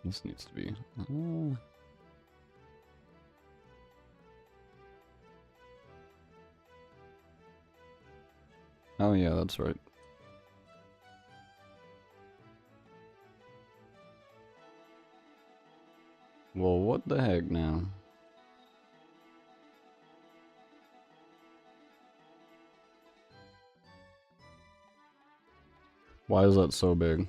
This needs to be... Oh yeah, that's right. Well, what the heck now? Why is that so big?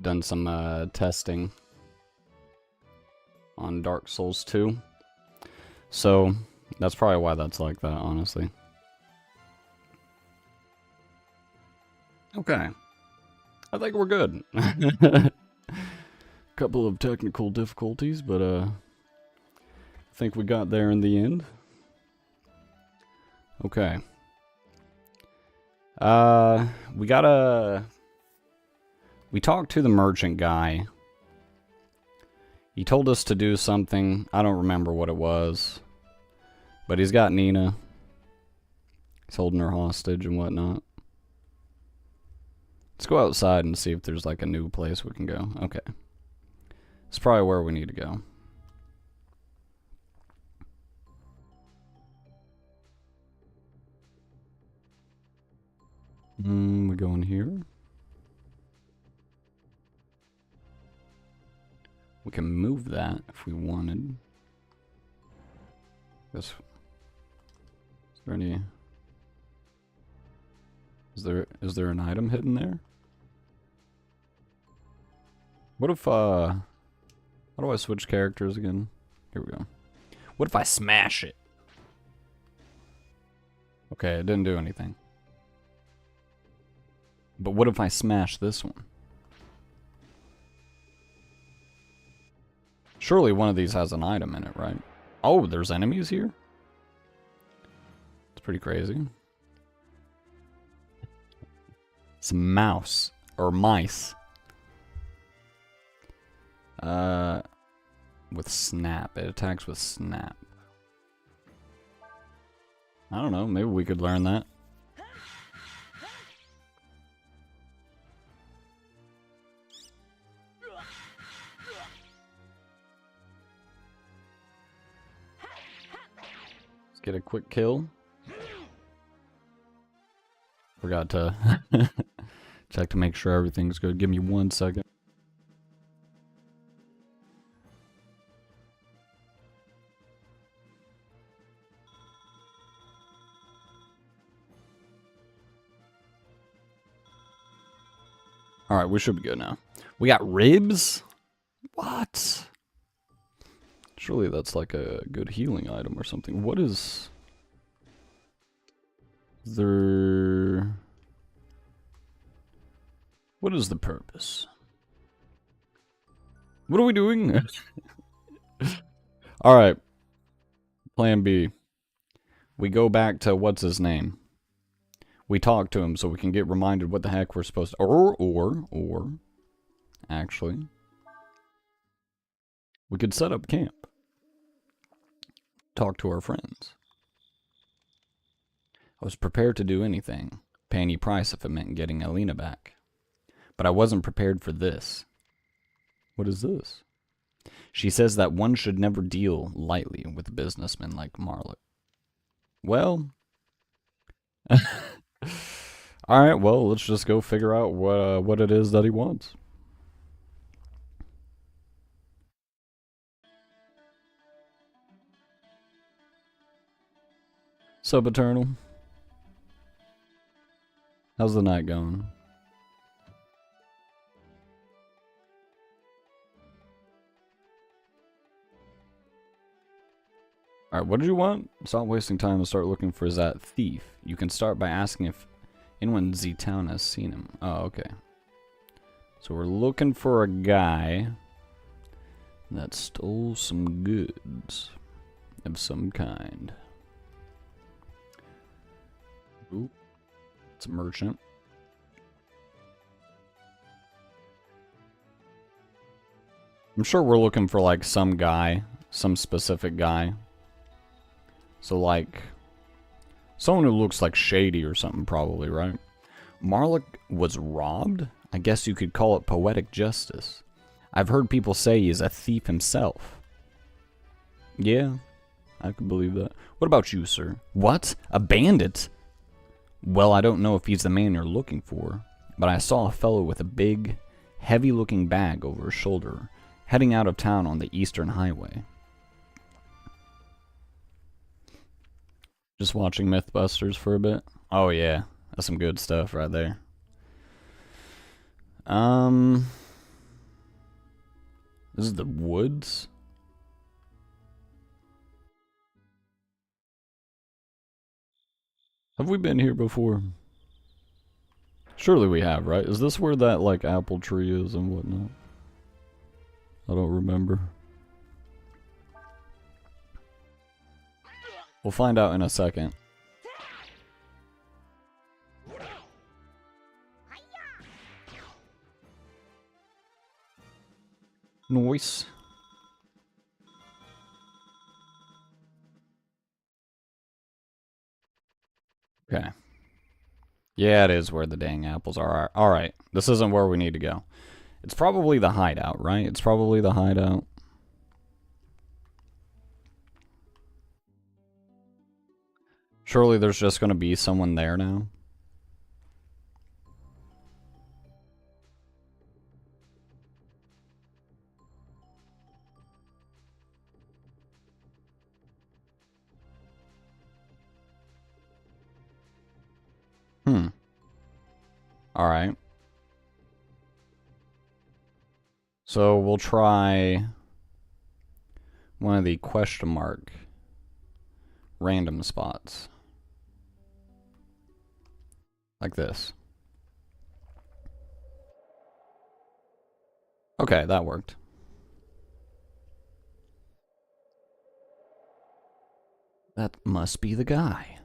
Done some testing on Dark Souls 2. So, that's probably why that's like that, honestly. Okay. I think we're good. Couple of technical difficulties, but I think we got there in the end. Okay. We talked to the merchant guy. He told us to do something. I don't remember what it was. But he's got Nina. He's holding her hostage and whatnot. Let's go outside and see if there's like a new place we can go. Okay. It's probably where we need to go. We go in here. We can move that if we wanted. Is there any... Is there an item hidden there? What if, how do I switch characters again? Here we go. What if I smash it? Okay, it didn't do anything. But what if I smash this one? Surely one of these has an item in it, right? Oh, there's enemies here? It's pretty crazy. It's a mouse. Or mice. With snap. It attacks with snap. I don't know. Maybe we could learn that. Let's get a quick kill. Forgot to check to make sure everything's good. Give me 1 second. Alright, we should be good now. We got ribs? What? Surely that's like a good healing item or something. What is... there... What is the purpose? What are we doing? Alright. Plan B. We go back to what's his name. We talk to him so we can get reminded what the heck we're supposed to... Or... Actually... We could set up camp. Talk to our friends. I was prepared to do anything. Pay any price if it meant getting Alina back. But I wasn't prepared for this. What is this? She says that one should never deal lightly with a businessman like Marlott. Well... Alright, well, let's just go figure out what it is that he wants. Sup, Eternal? How's the night going? Alright, what did you want? Stop wasting time and start looking for that thief. You can start by asking if anyone in Z-Town has seen him. Oh, okay. So we're looking for a guy that stole some goods of some kind. Ooh, it's a merchant. I'm sure we're looking for like some guy, some specific guy. So like Someone who looks like shady or something, probably, right? Marlik was robbed? I guess you could call it poetic justice. I've heard people say he is a thief himself. Yeah, I could believe that. What about you, sir? What? A bandit? Well, I don't know if he's the man you're looking for, but I saw a fellow with a big, heavy-looking bag over his shoulder, heading out of town on the Eastern Highway. Just watching Mythbusters for a bit. Oh yeah, that's some good stuff right there. This is the woods? Have we been here before? Surely we have, right? Is this where that, like, apple tree is and whatnot? I don't remember. We'll find out in a second. Nice. Okay. Yeah, it is where the dang apples are. Alright, this isn't where we need to go. It's probably the hideout, right? It's probably the hideout. Surely there's just going to be someone there now. Alright. So we'll try one of the question mark random spots. Like this. Okay, that worked. That must be the guy.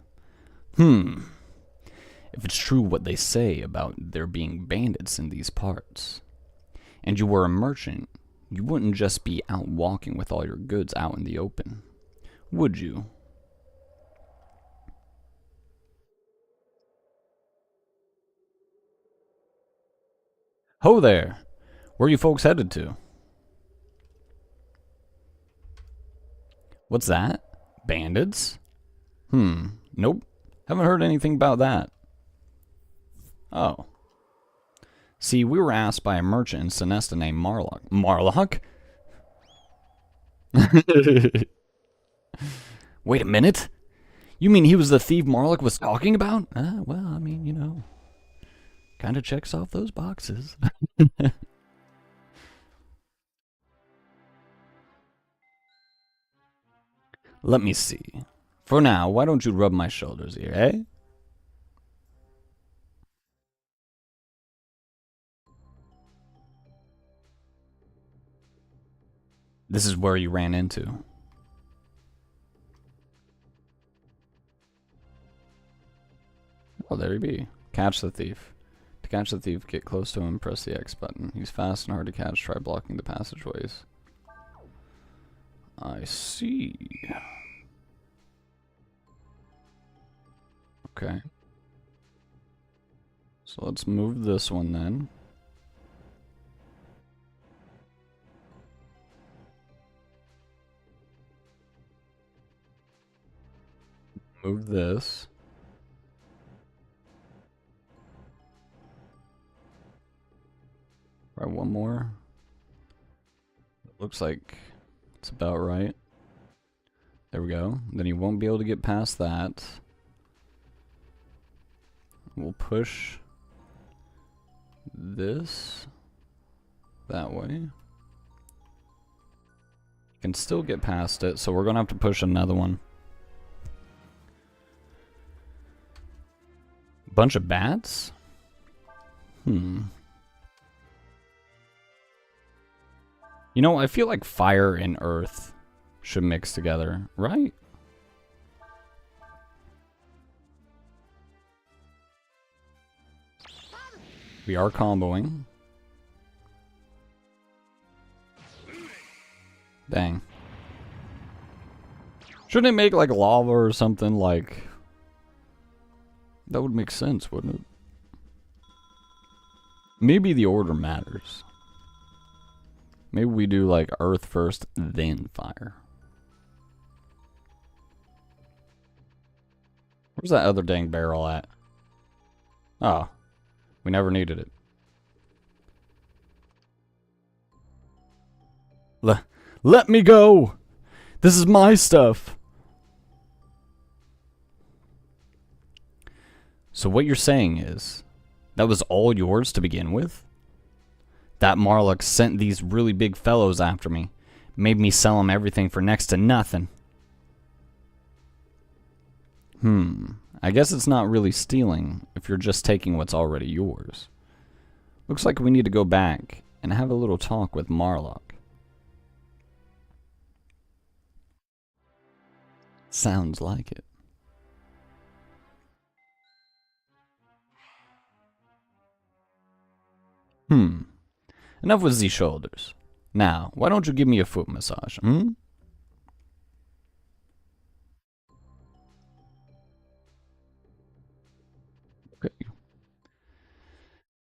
If it's true what they say about there being bandits in these parts, and you were a merchant, you wouldn't just be out walking with all your goods out in the open, would you? Ho there! Where are you folks headed to? What's that? Bandits? Nope. Haven't heard anything about that. Oh. See, we were asked by a merchant in Sinesta named Marlock. Marlock? Wait a minute? You mean he was the thief Marlock was talking about? Well, I mean, you know, kind of checks off those boxes. Let me see. For now, why don't you rub my shoulders here, eh? This is where you ran into. Oh, there he be. Catch the thief. To catch the thief, get close to him, press the X button. He's fast and hard to catch. Try blocking the passageways. I see. Okay. So let's move this one then. Move this. Right, one more. Looks like it's about right. There we go. Then you won't be able to get past that. We'll push this that way. You can still get past it, so we're gonna have to push another one. Bunch of bats? You know, I feel like fire and earth should mix together, right? We are comboing. Dang. Shouldn't it make like lava or something like That would make sense, wouldn't it? Maybe the order matters. Maybe we do like earth first, then fire. Where's that other dang barrel at? Oh, we never needed it. Let me go! This is my stuff! So what you're saying is, that was all yours to begin with? That Marlock sent these really big fellows after me, made me sell them everything for next to nothing. I guess it's not really stealing if you're just taking what's already yours. Looks like we need to go back and have a little talk with Marlock. Sounds like it. Enough with the shoulders. Now, why don't you give me a foot massage, Okay.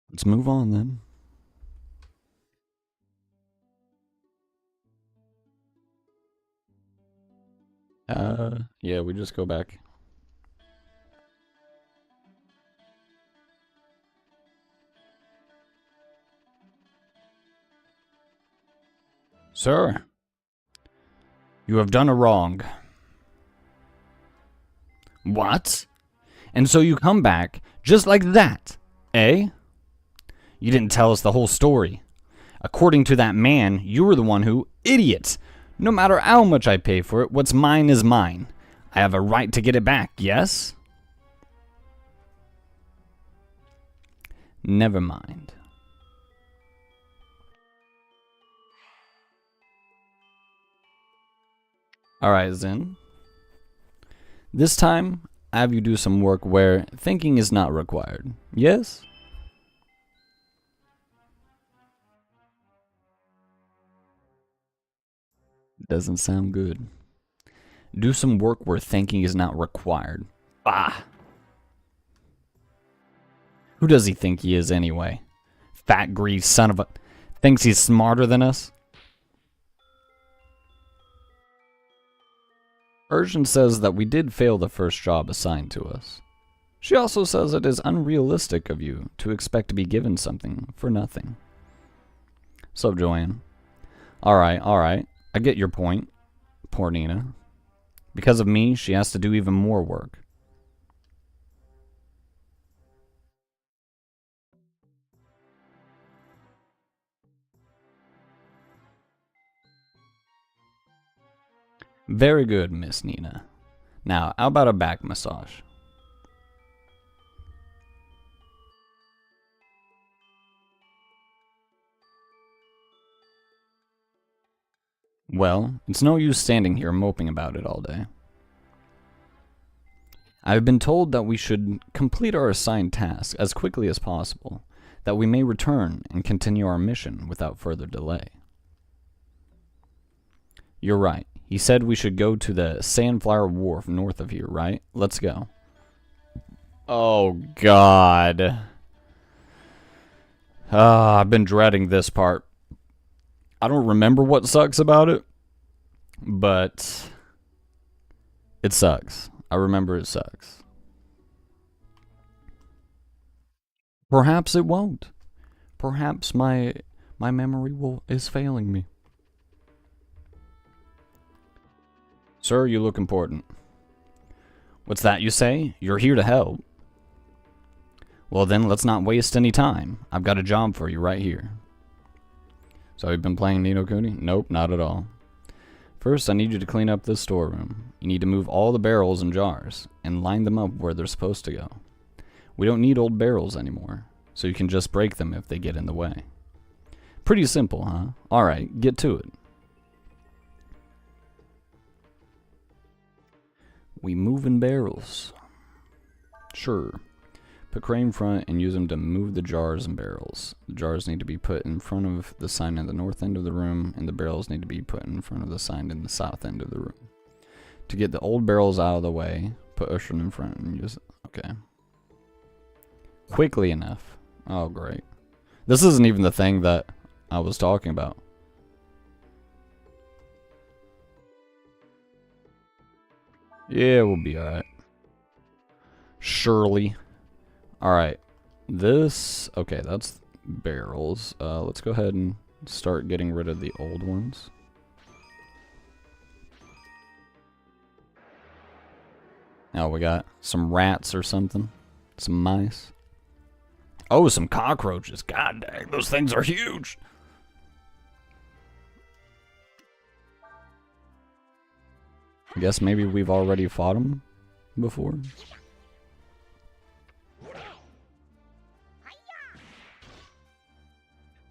Let's move on then. Yeah, we just go back. Sir, you have done a wrong. What? And so you come back just like that, eh? You didn't tell us the whole story. According to that man, you were the one who... Idiot! No matter how much I pay for it, what's mine is mine. I have a right to get it back, yes? Never mind. Alright, Zen. This time, I have you do some work where thinking is not required. Yes? Doesn't sound good. Do some work where thinking is not required. Ah! Who does he think he is anyway? Fat greased son of a... Thinks he's smarter than us? Urgent says that we did fail the first job assigned to us. She also says it is unrealistic of you to expect to be given something for nothing. So, Joanne. Alright. I get your point. Poor Nina. Because of me, she has to do even more work. Very good, Miss Nina. Now, how about a back massage? Well, it's no use standing here moping about it all day. I've been told that we should complete our assigned task as quickly as possible, that we may return and continue our mission without further delay. You're right. He said we should go to the Sandflower Wharf north of here, right? Let's go. Oh, God. I've been dreading this part. I don't remember what sucks about it, but it sucks. I remember it sucks. Perhaps it won't. Perhaps my memory is failing me. Sir, you look important. What's that you say? You're here to help. Well then, let's not waste any time. I've got a job for you right here. So you've been playing Ni no Kuni? Nope, not at all. First, I need you to clean up this storeroom. You need to move all the barrels and jars, and line them up where they're supposed to go. We don't need old barrels anymore, so you can just break them if they get in the way. Pretty simple, huh? Alright, get to it. We moving barrels. Sure. Put crane front and use them to move the jars and barrels. The jars need to be put in front of the sign at the north end of the room, and the barrels need to be put in front of the sign in the south end of the room. To get the old barrels out of the way, put Ushern in front and use it. Okay. quickly enough. Oh, great. This isn't even the thing that I was talking about. Yeah, we'll be alright. Surely. Alright. This... Okay, that's barrels. Let's go ahead and start getting rid of the old ones. Oh, we got some rats or something. Some mice. Oh, some cockroaches. God dang, those things are huge. I guess maybe we've already fought them before.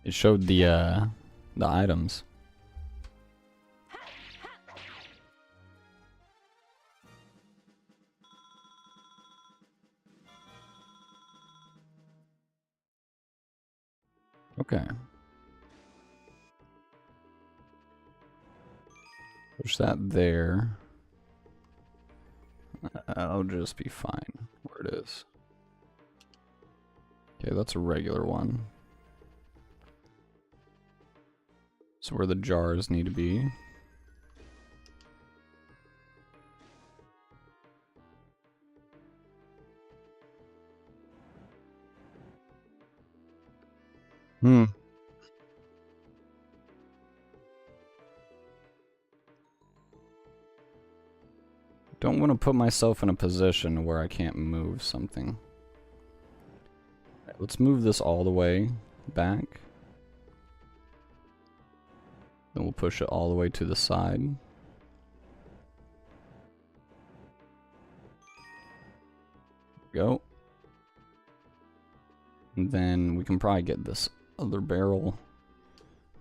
It showed the items. Okay. Push that there. I'll just be fine where it is. Okay, that's a regular one. So where the jars need to be. Don't want to put myself in a position where I can't move something. Right, let's move this all the way back. Then we'll push it all the way to the side. Go. And then we can probably get this other barrel.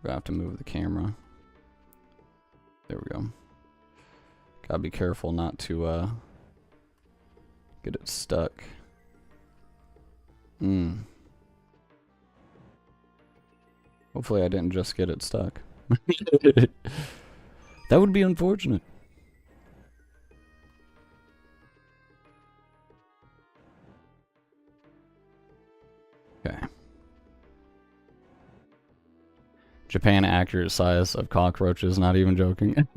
We're gonna have to move the camera. There we go. Gotta be careful not to get it stuck. Hopefully I didn't just get it stuck. That would be unfortunate. Okay. Japan accurate size of cockroaches, not even joking.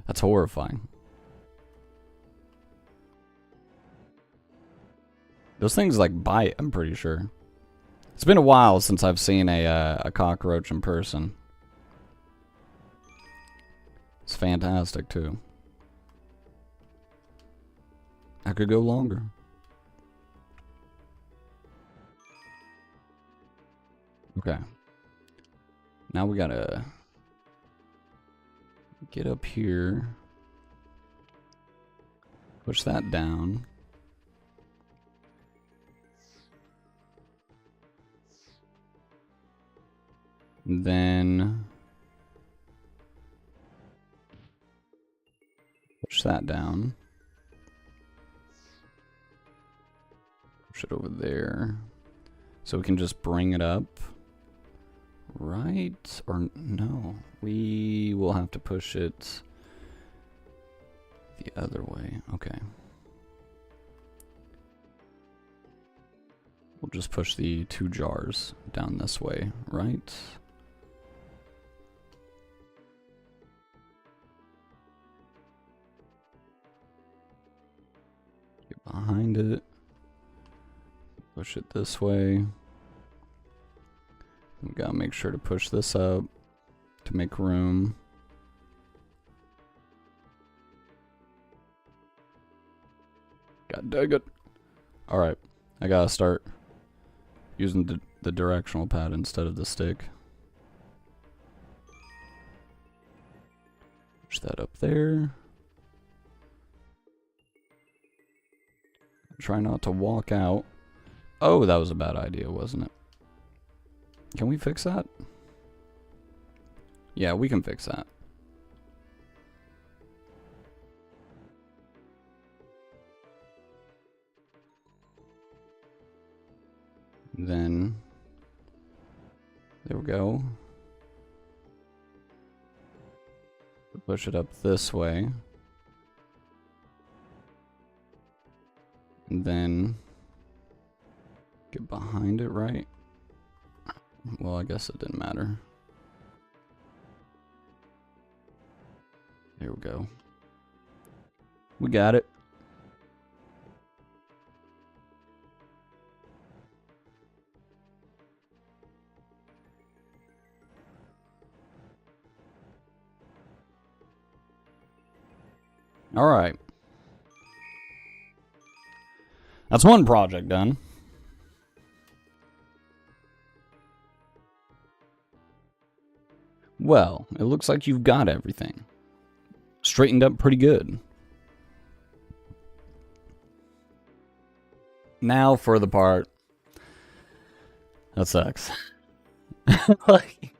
That's horrifying. Those things like bite, I'm pretty sure. It's been a while since I've seen a cockroach in person. It's fantastic too. I could go longer. Okay. Now we gotta get up here. Push that down. And then push that down. Push it over there. So we can just bring it up. Right? Or no. We will have to push it the other way. Okay. We'll just push the 2 jars down this way, right? Get behind it. Push it this way. We gotta make sure to push this up to make room. God dang it. Alright, I gotta start using the directional pad instead of the stick. Push that up there. Try not to walk out. Oh, that was a bad idea, wasn't it? Can we fix that? Yeah, we can fix that. Then, there we go. Push it up this way. And then Get behind it, right? Well, I guess it didn't matter. Here we go. We got it. All right. That's one project done. Well, it looks like you've got everything. Straightened up pretty good. Now for the part that sucks. Like,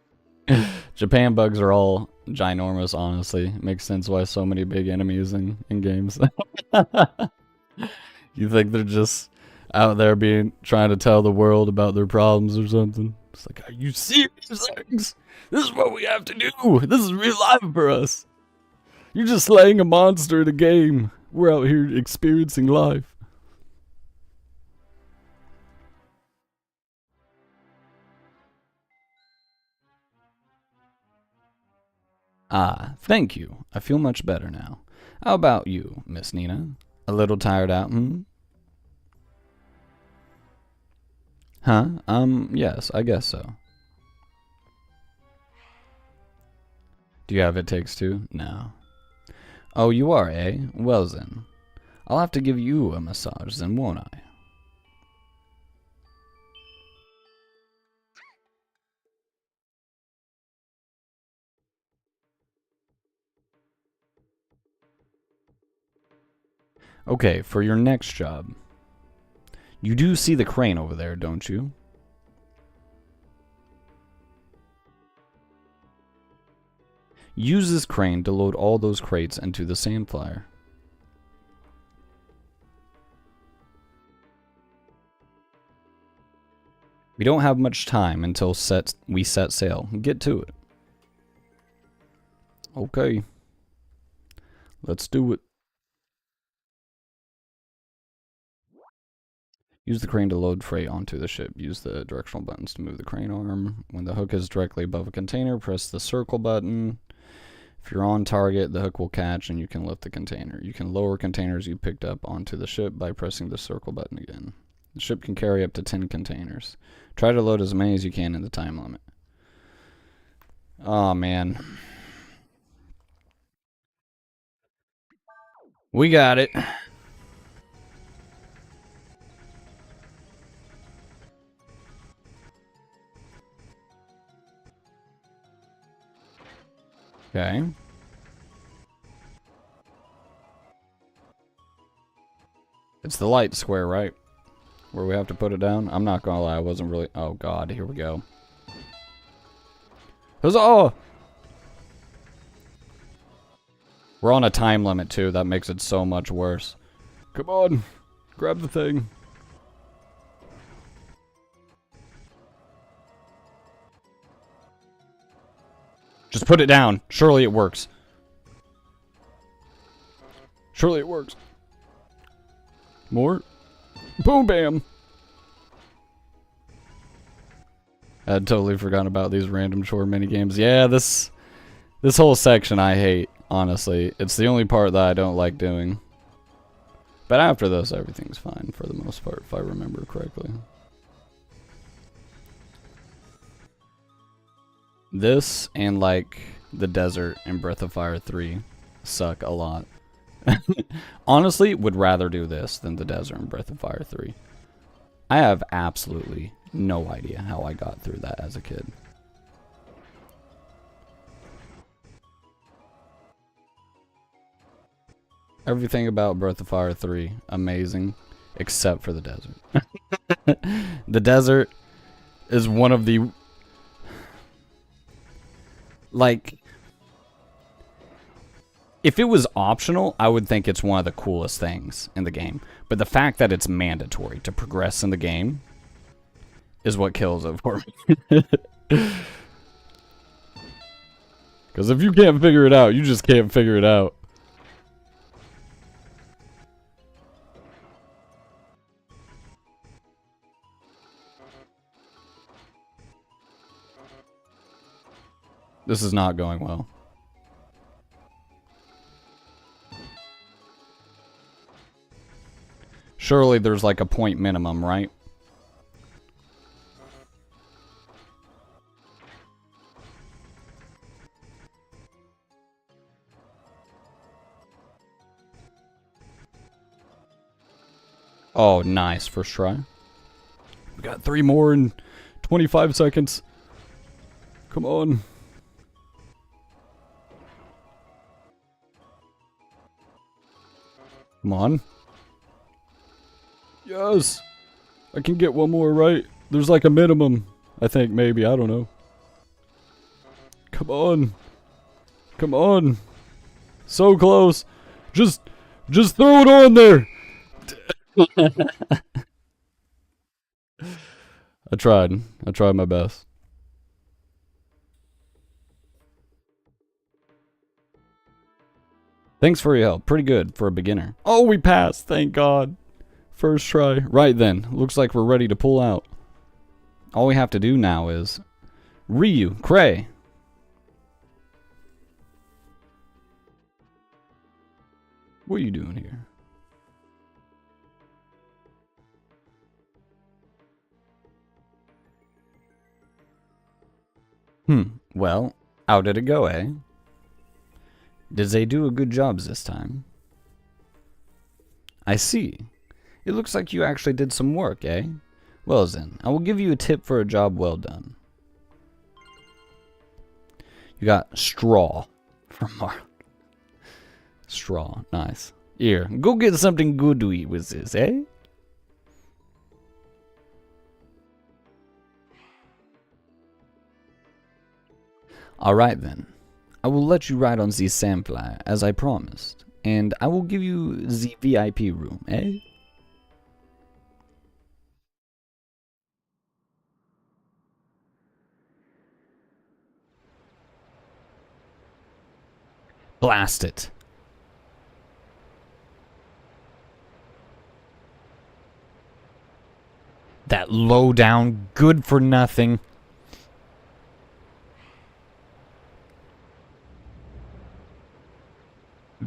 Japan bugs are all ginormous, honestly. It makes sense why so many big enemies in games. You think they're just out there trying to tell the world about their problems or something? It's like, are you serious, X? This is what we have to do. This is real life for us. You're just slaying a monster in a game. We're out here experiencing life. Ah, thank you. I feel much better now. How about you, Miss Nina? A little tired out, hmm? Huh? Yes, I guess so. Do you have It Takes Two? No. Oh, you are, eh? Well then. I'll have to give you a massage then, won't I? Okay, for your next job. You do see the crane over there, don't you? Use this crane to load all those crates into the sand flyer. We don't have much time until we set sail. Get to it. Okay. Let's do it. Use the crane to load freight onto the ship. Use the directional buttons to move the crane arm. When the hook is directly above a container, press the circle button. If you're on target, the hook will catch and you can lift the container. You can lower containers you picked up onto the ship by pressing the circle button again. The ship can carry up to 10 containers. Try to load as many as you can in the time limit. Oh, man. We got it. Okay. It's the light square, right? Where we have to put it down? I'm not gonna lie, I wasn't really... Oh, God, here we go. Huzzah! We're on a time limit, too. That makes it so much worse. Come on. Grab the thing. Just put it down. Surely it works. Surely it works. More. Boom, bam. I had totally forgotten about these random chore minigames. Yeah, this whole section I hate, honestly. It's the only part that I don't like doing. But after this, everything's fine for the most part, if I remember correctly. This and, like, the desert and Breath of Fire 3 suck a lot. Honestly, would rather do this than the desert and Breath of Fire 3. I have absolutely no idea how I got through that as a kid. Everything about Breath of Fire 3, amazing, except for the desert. The desert is one of the... Like... If it was optional, I would think it's one of the coolest things in the game. But the fact that it's mandatory to progress in the game is what kills it for me. Because if you can't figure it out, you just can't figure it out. This is not going well. Surely there's like a point minimum, right? Oh, nice. First try. We got 3 more in 25 seconds. Come on. Come on. Yes. I can get one more right. There's like a minimum. I think maybe. I don't know. Come on. Come on. So close. Just throw it on there. I tried. I tried my best. Thanks for your help. Pretty good for a beginner. Oh, we passed. Thank God. First try. Right then. Looks like we're ready to pull out. All we have to do now is... Ryu. Cray. What are you doing here? Well, how did it go, eh? Did they do a good job this time? I see. It looks like you actually did some work, eh? Well then, I will give you a tip for a job well done. You got straw from Mark. Straw, nice. Here, go get something good to eat with this, eh? Alright then. I will let you ride on the Sandfly, as I promised. And I will give you the VIP room, eh? Blast it. That low down, good for nothing.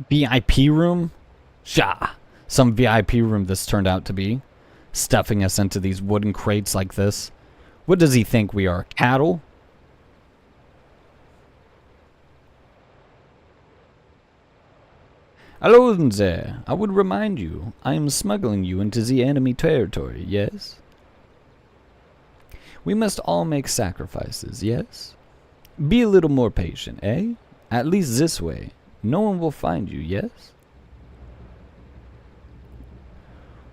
VIP room? Sha. Some VIP room this turned out to be. Stuffing us into these wooden crates like this. What does he think we are, cattle? Hello there. I would remind you, I am smuggling you into the enemy territory, yes? We must all make sacrifices, yes? Be a little more patient, eh? At least this way. No one will find you, yes?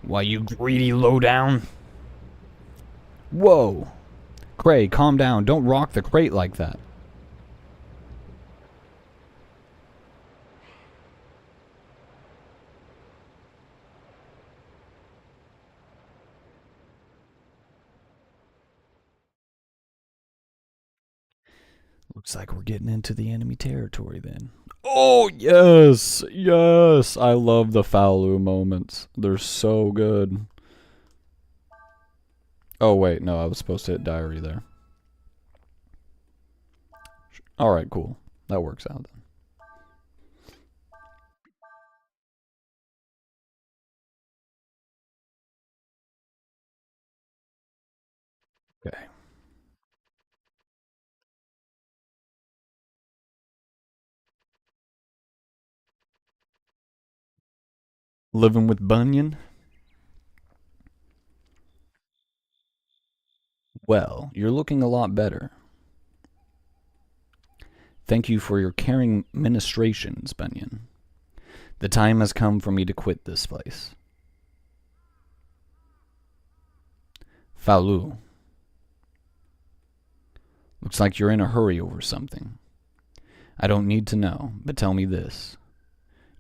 Why, you greedy lowdown? Whoa. Cray, calm down. Don't rock the crate like that. Looks like we're getting into the enemy territory then. Oh, yes! Yes! I love the Faolu moments. They're so good. Oh, wait. No, I was supposed to hit diary there. Alright, cool. That works out then. Okay. Living with Bunyan? Well, you're looking a lot better. Thank you for your caring ministrations, Bunyan. The time has come for me to quit this place. Faolu. Looks like you're in a hurry over something. I don't need to know, but tell me this.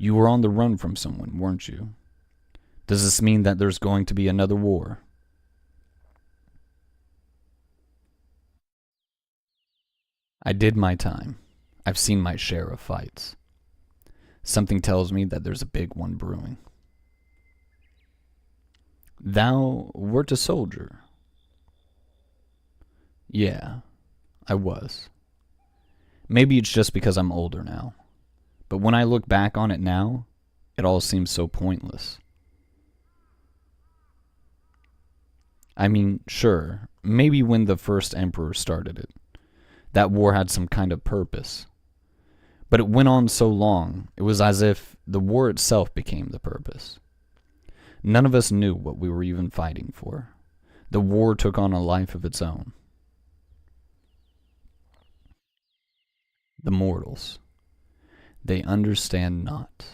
You were on the run from someone, weren't you? Does this mean that there's going to be another war? I did my time. I've seen my share of fights. Something tells me that there's a big one brewing. Thou wert a soldier. Yeah, I was. Maybe it's just because I'm older now. But when I look back on it now, it all seems so pointless. I mean, sure, maybe when the first emperor started it, that war had some kind of purpose. But it went on so long, it was as if the war itself became the purpose. None of us knew what we were even fighting for. The war took on a life of its own. The mortals, they understand not.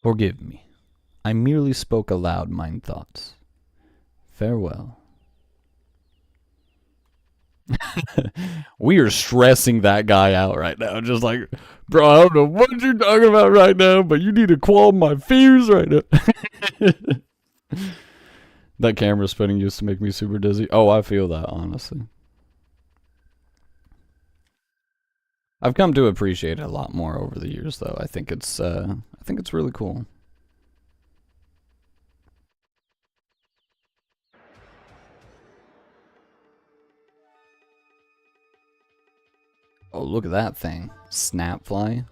Forgive me. I merely spoke aloud mine thoughts. Farewell. We are stressing that guy out right now. Just like, bro, I don't know what you're talking about right now, but you need to quell my fears right now. That camera spinning used to make me super dizzy. Oh, I feel that, honestly. I've come to appreciate it a lot more over the years, though. I think it's really cool. Oh, look at that thing. Snapfly.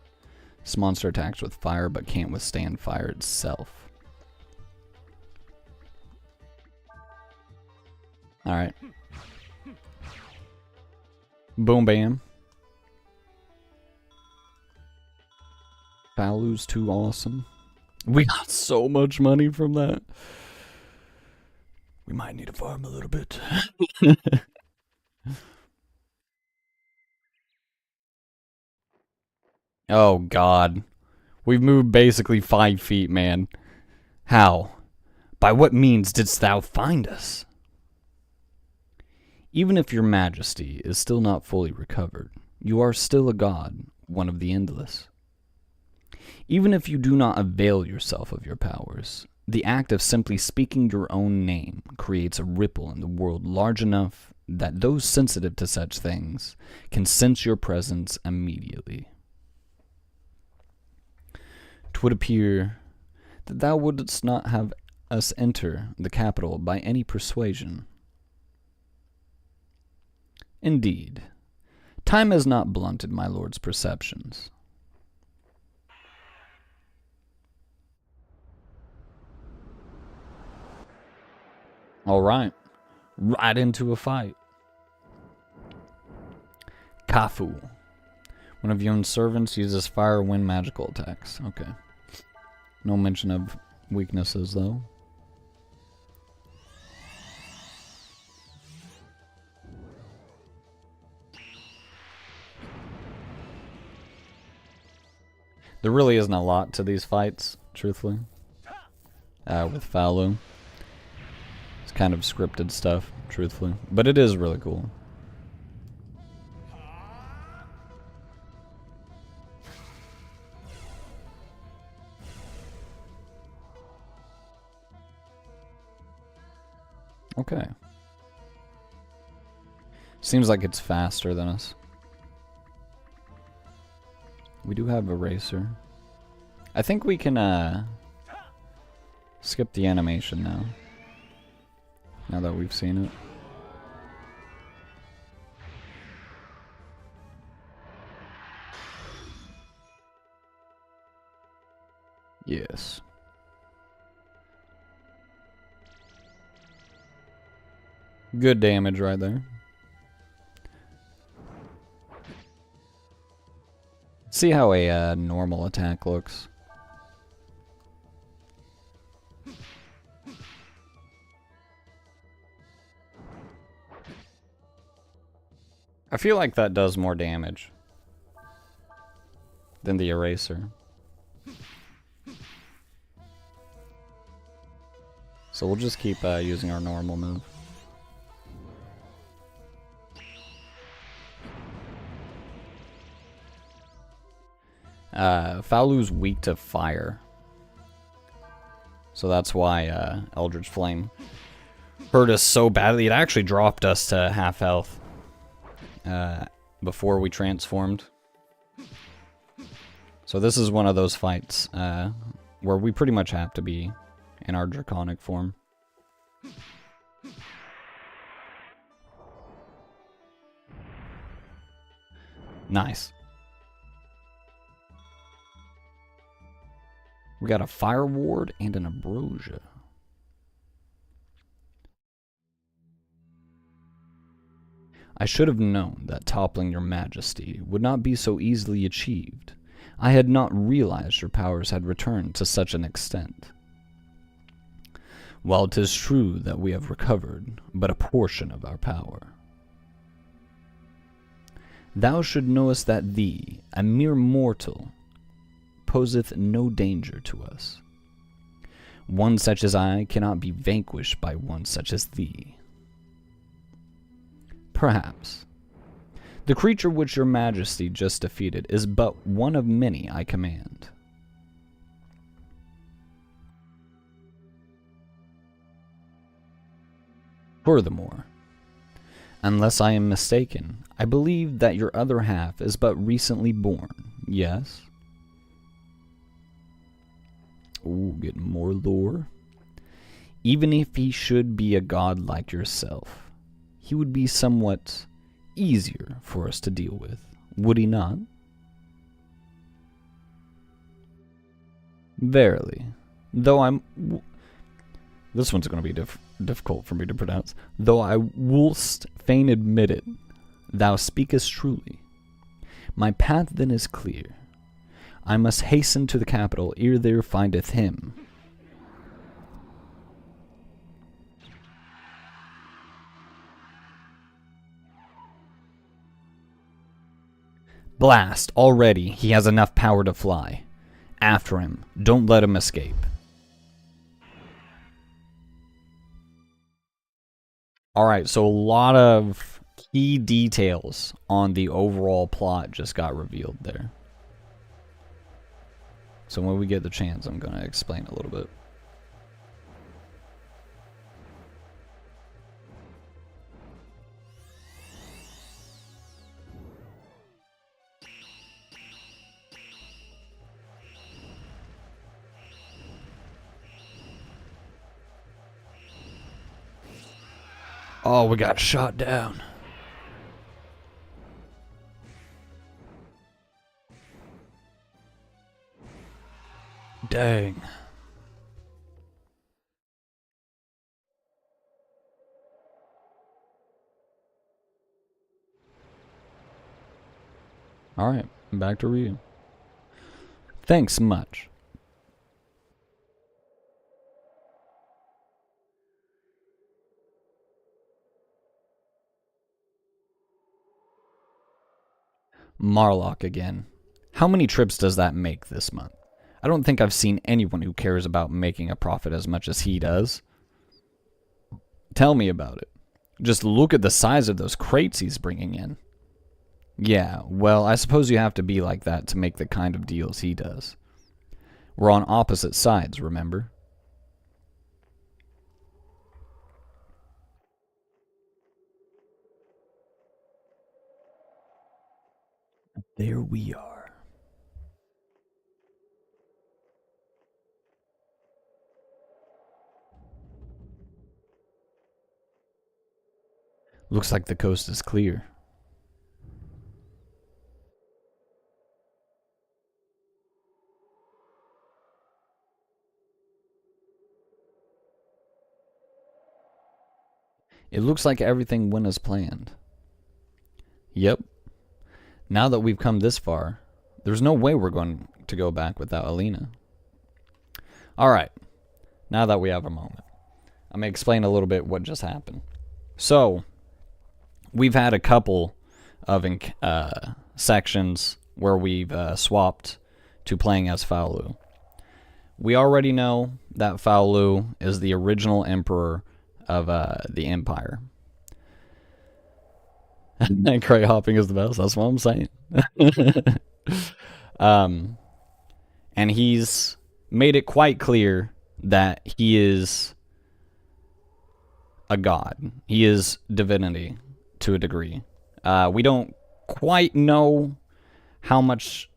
This monster attacks with fire but can't withstand fire itself. Alright. Boom bam. Palu's too awesome. We got so much money from that. We might need to farm a little bit. Oh god. We've moved basically 5 feet, man. How? By what means didst thou find us? Even if your majesty is still not fully recovered, you are still a god, one of the endless. Even if you do not avail yourself of your powers, the act of simply speaking your own name creates a ripple in the world large enough that those sensitive to such things can sense your presence immediately. 'Twould appear that thou wouldst not have us enter the capital by any persuasion. Indeed, time has not blunted my lord's perceptions. Alright, right into a fight. Kafu. One of your own servants uses fire wind magical attacks. Okay. No mention of weaknesses, though. There really isn't a lot to these fights, truthfully. With Falu. It's kind of scripted stuff, truthfully. But it is really cool. Okay. Seems like it's faster than us. We do have Eraser. I think we can, skip the animation now. Now that we've seen it. Yes. Good damage right there. See how a normal attack looks. I feel like that does more damage than the Eraser. So we'll just keep using our normal move. Falu's weak to fire. So that's why Eldritch Flame hurt us so badly. It actually dropped us to half health before we transformed. So this is one of those fights where we pretty much have to be in our draconic form. Nice. We got a Fire Ward and an Ambrosia. I should have known that toppling your majesty would not be so easily achieved. I had not realized your powers had returned to such an extent. While 'tis true that we have recovered but a portion of our power, thou should knowest that thee, a mere mortal, poseth no danger to us. One such as I cannot be vanquished by one such as thee. Perhaps. The creature which your majesty just defeated is but one of many I command. Furthermore, unless I am mistaken, I believe that your other half is but recently born, yes? Ooh, getting more lore. Even if he should be a god like yourself, he would be somewhat easier for us to deal with, would he not? Verily, though I'm... This one's going to be difficult for me to pronounce. Though I wouldst fain admit it, thou speakest truly. My path then is clear. I must hasten to the capital ere there findeth him. Blast, already he has enough power to fly. After him, don't let him escape. Alright, so a lot of key details on the overall plot just got revealed there. So when we get the chance, I'm going to explain a little bit. Oh, we got shot down. Dang. Alright, back to Ryu. Thanks much. Marlock again. How many trips does that make this month? I don't think I've seen anyone who cares about making a profit as much as he does. Tell me about it. Just look at the size of those crates he's bringing in. Yeah, well, I suppose you have to be like that to make the kind of deals he does. We're on opposite sides, remember? There we are. Looks like the coast is clear. It looks like everything went as planned. Yep. Now that we've come this far, there's no way we're going to go back without Alina. Alright. Now that we have a moment, I'm going to explain a little bit what just happened. So, we've had a couple of sections where we've swapped to playing as Faolu. We already know that Faolu is the original emperor of the Empire. Crate hopping is the best, that's what I'm saying. And he's made it quite clear that he is a god. He is divinity to a degree. We don't quite know how much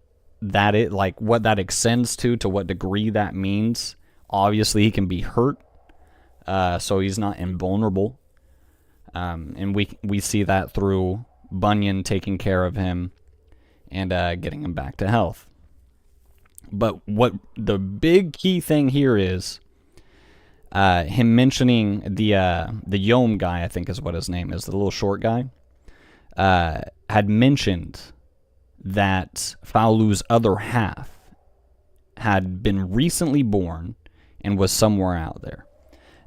that it, like what that extends to what degree that means. Obviously he can be hurt, so he's not invulnerable. And we see that through Bunyan taking care of him and getting him back to health. But what the big key thing here is him mentioning the Yom guy, I think is what his name is, the little short guy, had mentioned that Faolu's other half had been recently born and was somewhere out there.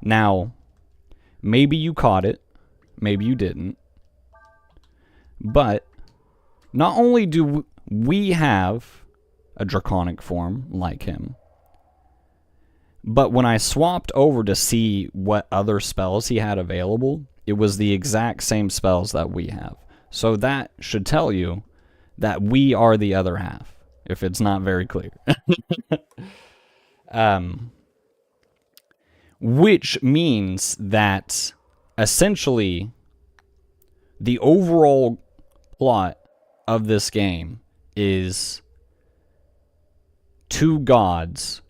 Now, maybe you caught it, maybe you didn't, but not only do we have a draconic form like him, but when I swapped over to see what other spells he had available, it was the exact same spells that we have. So that should tell you that we are the other half, if it's not very clear. Which means that essentially the overall plot of this game is two gods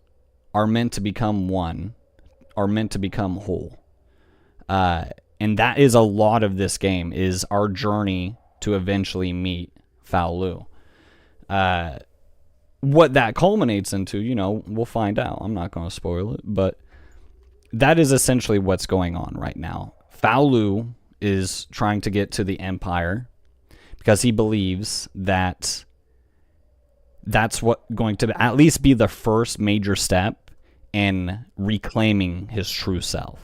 are meant to become one, are meant to become whole. And that is a lot of this game, is our journey to eventually meet Faolu. What that culminates into, you know, we'll find out. I'm not going to spoil it, but that is essentially what's going on right now. Faolu is trying to get to the Empire because he believes that that's what going to at least be the first major step in reclaiming his true self.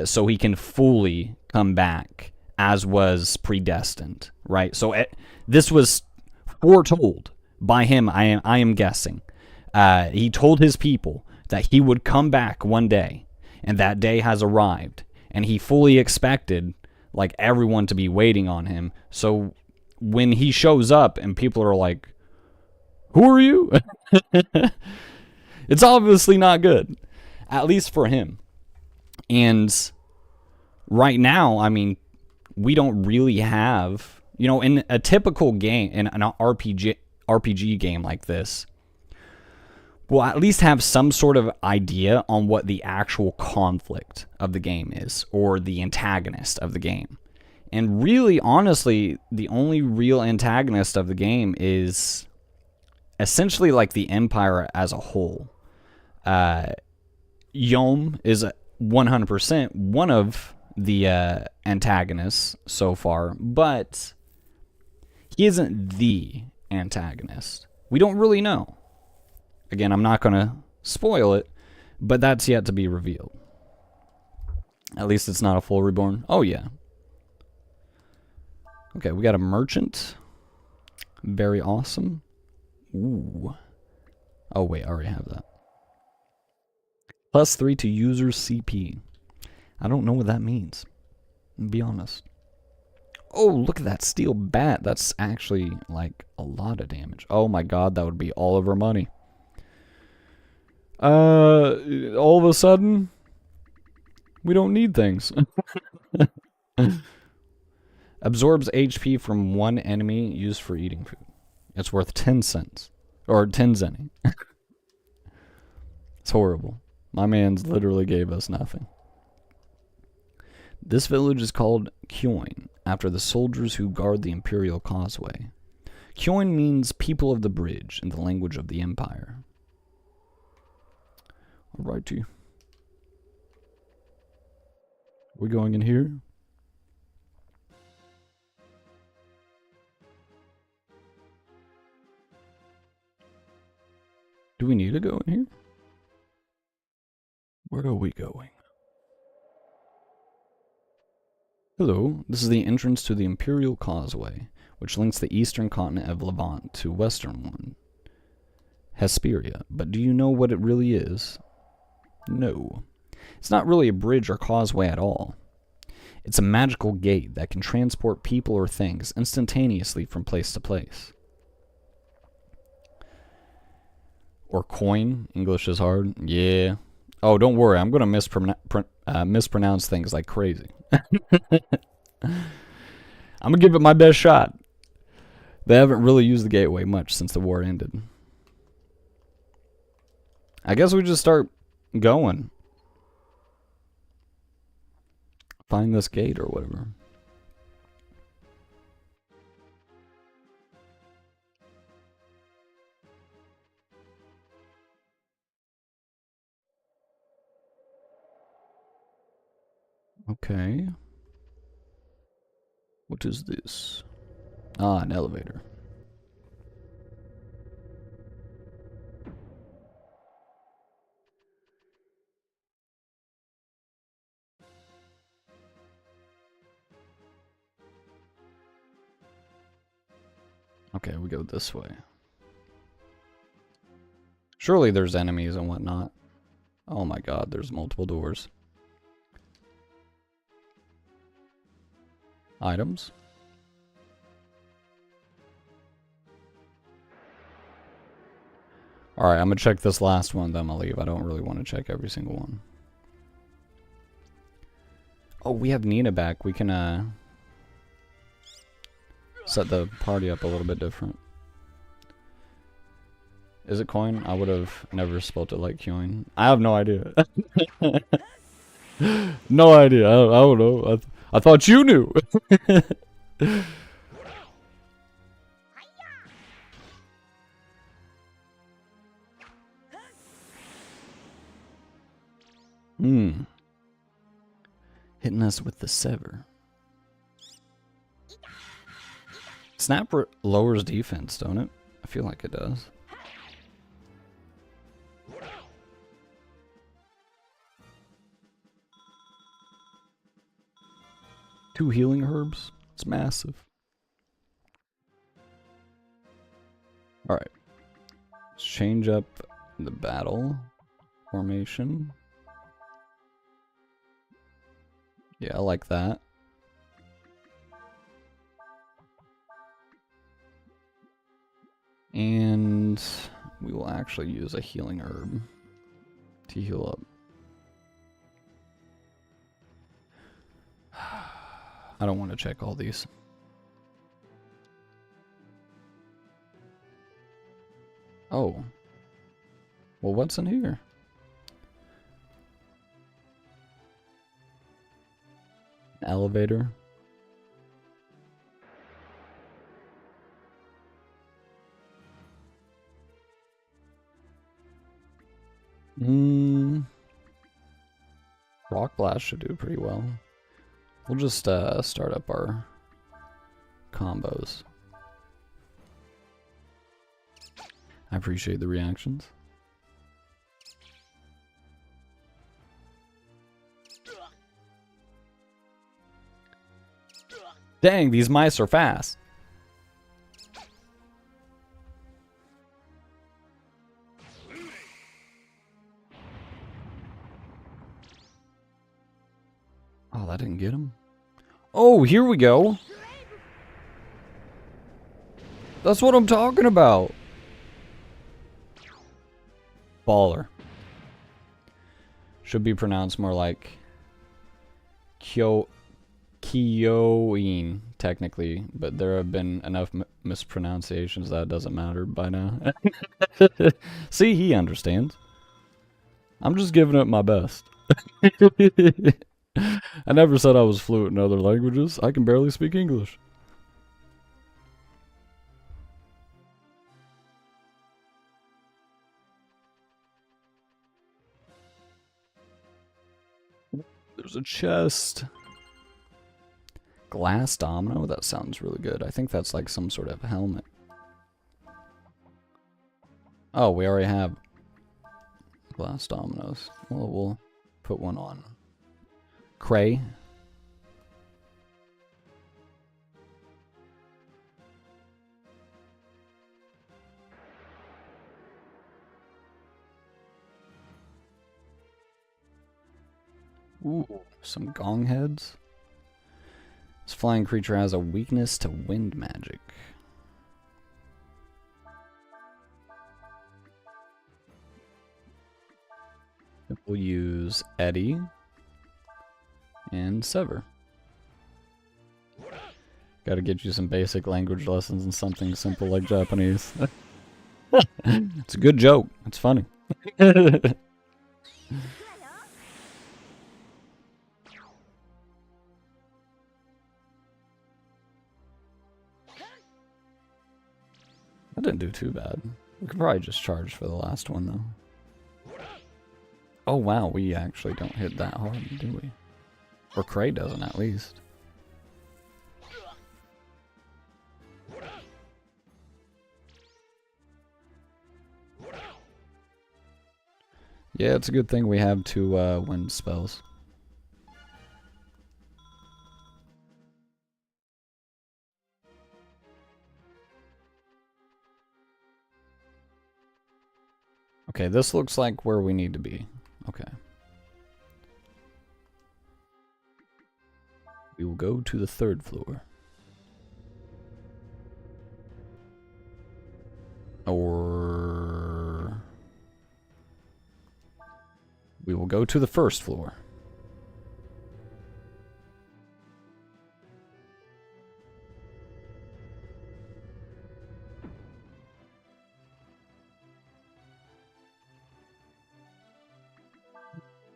So he can fully come back as was predestined, right? So this was foretold by him, I am guessing. He told his people that he would come back one day, and that day has arrived, and he fully expected like everyone to be waiting on him. So when he shows up and people are like, who are you? It's obviously not good, at least for him. And right now, I mean, we don't really have, you know, in a typical game, in an RPG game like this, we'll at least have some sort of idea on what the actual conflict of the game is, or the antagonist of the game. And really, honestly, the only real antagonist of the game is essentially like the Empire as a whole. Yom is 100% one of the antagonists so far, but he isn't the antagonist. We don't really know. Again, I'm not going to spoil it, but that's yet to be revealed. At least it's not a full reborn. Oh, yeah. Okay, we got a merchant. Very awesome. Ooh. Oh, wait, I already have that. +3 to user CP. I don't know what that means. To be honest. Oh, look at that steel bat. That's actually, like, a lot of damage. Oh my god, that would be all of our money. All of a sudden, we don't need things. Absorbs HP from one enemy used for eating food. It's worth 10 cents. Or 10 zenny. It's horrible. My man's literally gave us nothing. This village is called Kyoin, after the soldiers who guard the Imperial Causeway. Kyoin means people of the bridge in the language of the Empire. Alrighty. We going in here? Do we need to go in here? Where are we going? Hello, this is the entrance to the Imperial Causeway, which links the eastern continent of Levant to western one, Hesperia. But do you know what it really is? No. It's not really a bridge or causeway at all. It's a magical gate that can transport people or things instantaneously from place to place. Or coin. English is hard. Yeah. Oh, don't worry. I'm going to mispronounce things like crazy. I'm going to give it my best shot. They haven't really used the gateway much since the war ended. I guess we just start going. Find this gate or whatever. Okay. What is this? Ah, an elevator. Okay, we go this way. Surely there's enemies and whatnot. Oh my god, there's multiple doors. Items. Alright, I'm gonna check this last one, then I'll leave. I don't really want to check every single one. Oh, we have Nina back. We can, set the party up a little bit different. Is it coin? I would have never spelled it like coin. I have no idea. No idea. I don't know. I thought you knew. Hitting us with the sever. Snap lowers defense, don't it? I feel like it does. Two healing herbs. It's massive. Alright. Let's change up the battle formation. Yeah, I like that. And we will actually use a healing herb to heal up. I don't want to check all these. Oh. Well, what's in here? Elevator. Rock Blast should do pretty well. We'll just start up our combos. I appreciate the reactions. Dang, these mice are fast. Oh, that didn't get him. Oh, here we go. That's what I'm talking about. Baller. Should be pronounced more like Kyoin, technically, but there have been enough mispronunciations that it doesn't matter by now. See, he understands. I'm just giving it my best. I never said I was fluent in other languages. I can barely speak English. There's a chest. Glass domino? That sounds really good. I think that's like some sort of helmet. Oh, we already have glass dominoes. Well, we'll put one on. Cray. Ooh, some gong heads. This flying creature has a weakness to wind magic. We'll use Eddie and Sever. Gotta get you some basic language lessons and something simple like Japanese. It's a good joke. It's funny. That didn't do too bad. We could probably just charge for the last one, though. Oh, wow. We actually don't hit that hard, do we? Or Cray doesn't, at least. Yeah, it's a good thing we have two wind spells. Okay, this looks like where we need to be. Okay. We will go to the 3rd floor. Or... we will go to the 1st floor.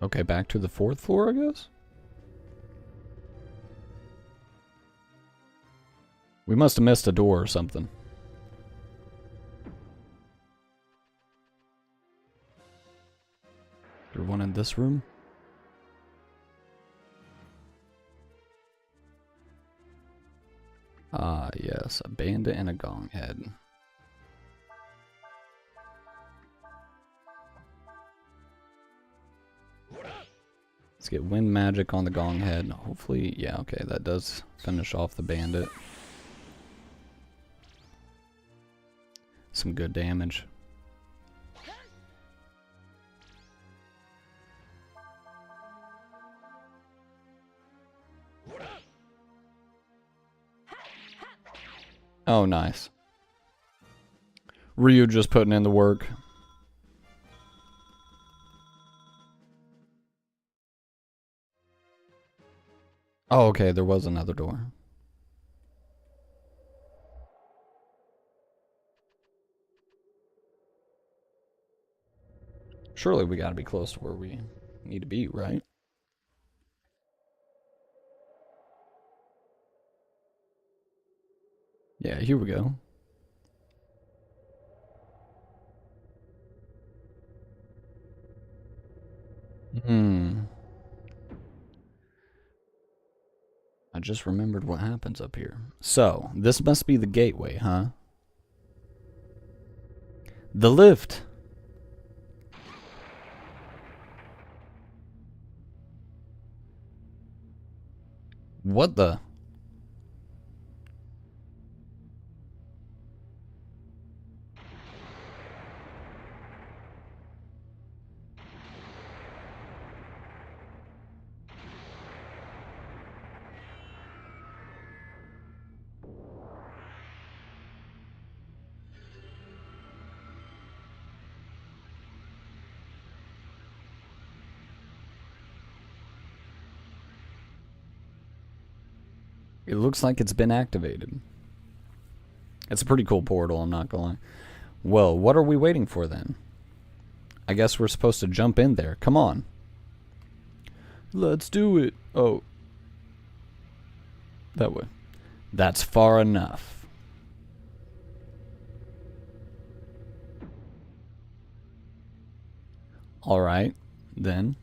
Okay, back to the 4th floor, I guess? We must have missed a door or something. Is there one in this room? Ah, yes, a bandit and a gong head. Let's get wind magic on the gong head. Hopefully, yeah, okay, that does finish off the bandit. Some good damage. Oh, nice. Ryu just putting in the work. Oh, okay, there was another door. Surely we gotta be close to where we need to be, right? Yeah, here we go. I just remembered what happens up here. So, this must be the gateway, huh? The lift! What the? It looks like it's been activated. It's a pretty cool portal, I'm not gonna lie. Well, what are we waiting for then? I guess we're supposed to jump in there. Come on. Let's do it. Oh. That way. That's far enough. Alright, then.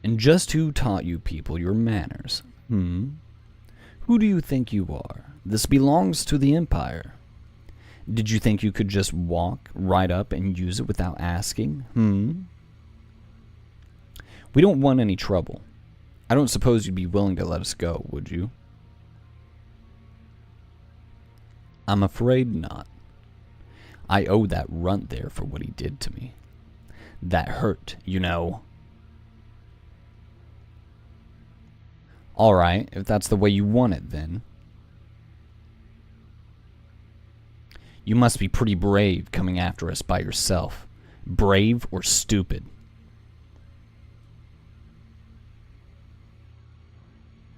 And just who taught you people your manners? Who do you think you are? This belongs to the Empire. Did you think you could just walk right up and use it without asking? We don't want any trouble. I don't suppose you'd be willing to let us go, would you? I'm afraid not. I owe that runt there for what he did to me. That hurt, you know. Alright, if that's the way you want it, then. You must be pretty brave coming after us by yourself. Brave or stupid.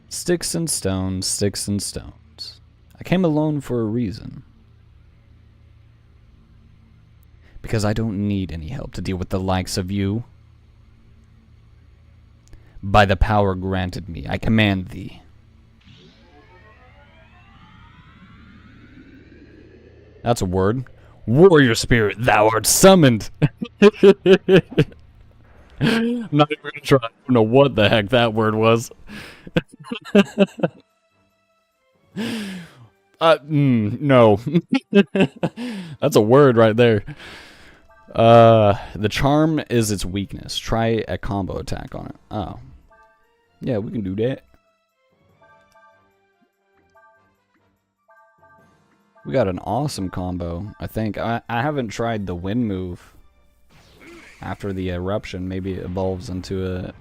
Sticks and stones, sticks and stones. I came alone for a reason. Because I don't need any help to deal with the likes of you. By the power granted me, I command thee. That's a word. Warrior spirit, thou art summoned. I'm not even gonna try. I don't know what the heck that word was. No. That's a word right there. The charm is its weakness. Try a combo attack on it. Oh. Yeah, we can do that. We got an awesome combo, I think. I haven't tried the wind move. After the eruption, maybe it evolves into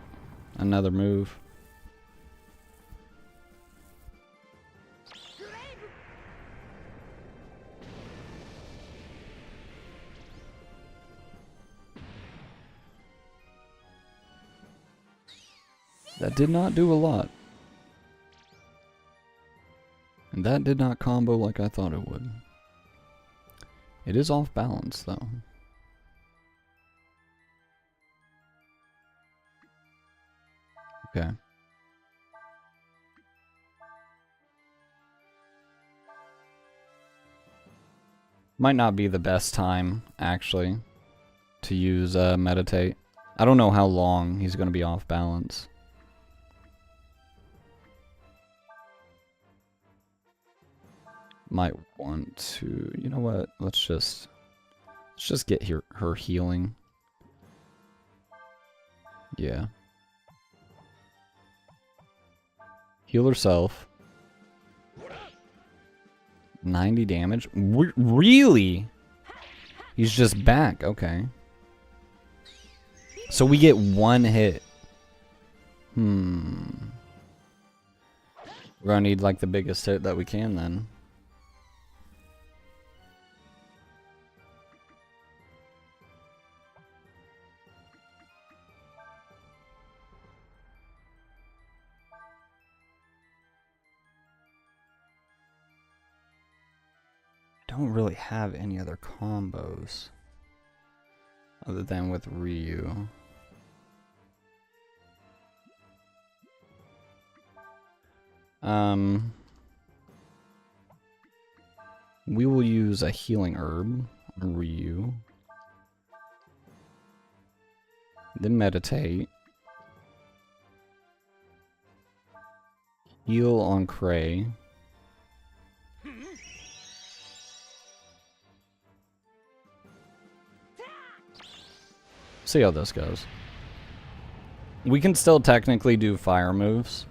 another move. That did not do a lot. And that did not combo like I thought it would. It is off balance, though. Okay. Might not be the best time, actually, to use Meditate. I don't know how long he's going to be off balance. Might want to, you know what? Let's just get her healing. Yeah. Heal herself. 90 damage. Really? He's just back. Okay. So we get one hit. We're gonna need like the biggest hit that we can then. Don't really have any other combos other than with Ryu. We will use a healing herb on Ryu. Then meditate. Heal on Cray. See how this goes. We can still technically do fire moves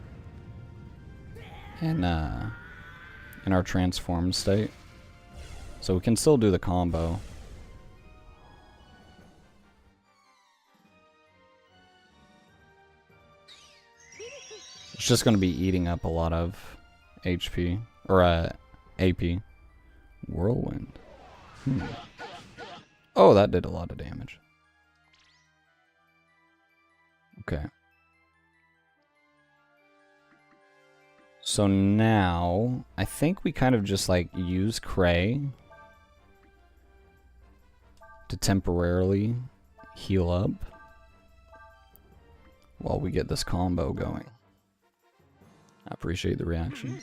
in our transformed state, so we can still do the combo. It's just going to be eating up a lot of HP or AP. Whirlwind. Oh, that did a lot of damage. Okay. So now, I think we kind of just like use Cray to temporarily heal up while we get this combo going. I appreciate the reaction.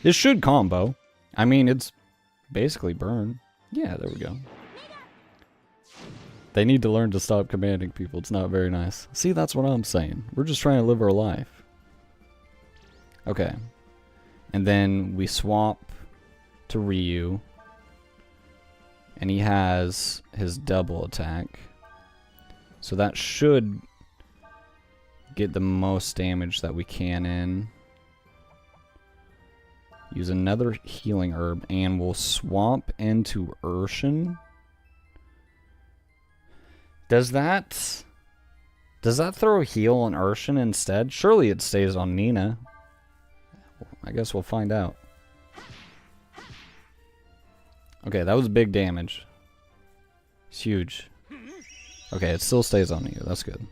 This should combo. I mean, it's basically burn. Yeah, there we go. They need to learn to stop commanding people. It's not very nice. See, that's what I'm saying. We're just trying to live our life. Okay. And then we swap to Ryu. And he has his double attack. So that should get the most damage that we can in. Use another healing herb. And we'll swap into Urshin. Does that throw a heal on Urshin instead? Surely it stays on Nina. I guess we'll find out. Okay, that was big damage. It's huge. Okay, it still stays on you. That's good.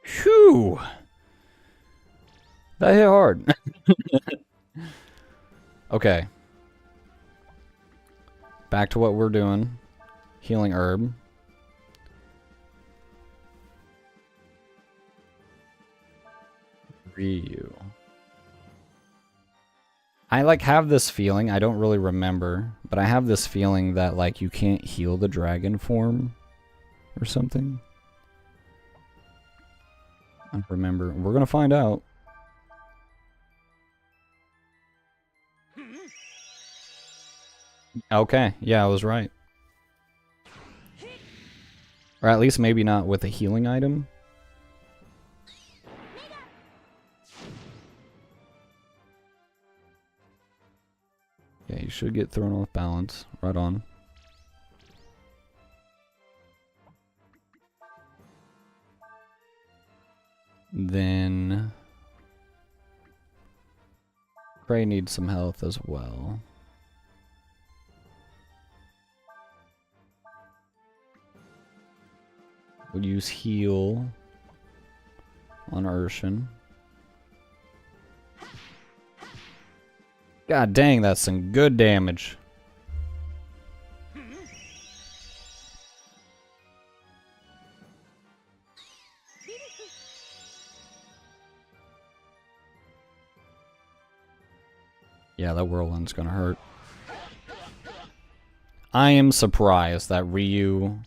Phew! That hit hard. Okay. Back to what we're doing. Healing herb. Ryu. I like have this feeling, I don't really remember, but I have this feeling that like you can't heal the dragon form or something. I don't remember. We're gonna find out. Okay, yeah, I was right. Or at least maybe not with a healing item. Yeah, you should get thrown off balance. Right on. Then Prey needs some health as well. We'll use heal on Urshan. God dang, that's some good damage. Yeah, that whirlwind's gonna hurt. I am surprised that Ryu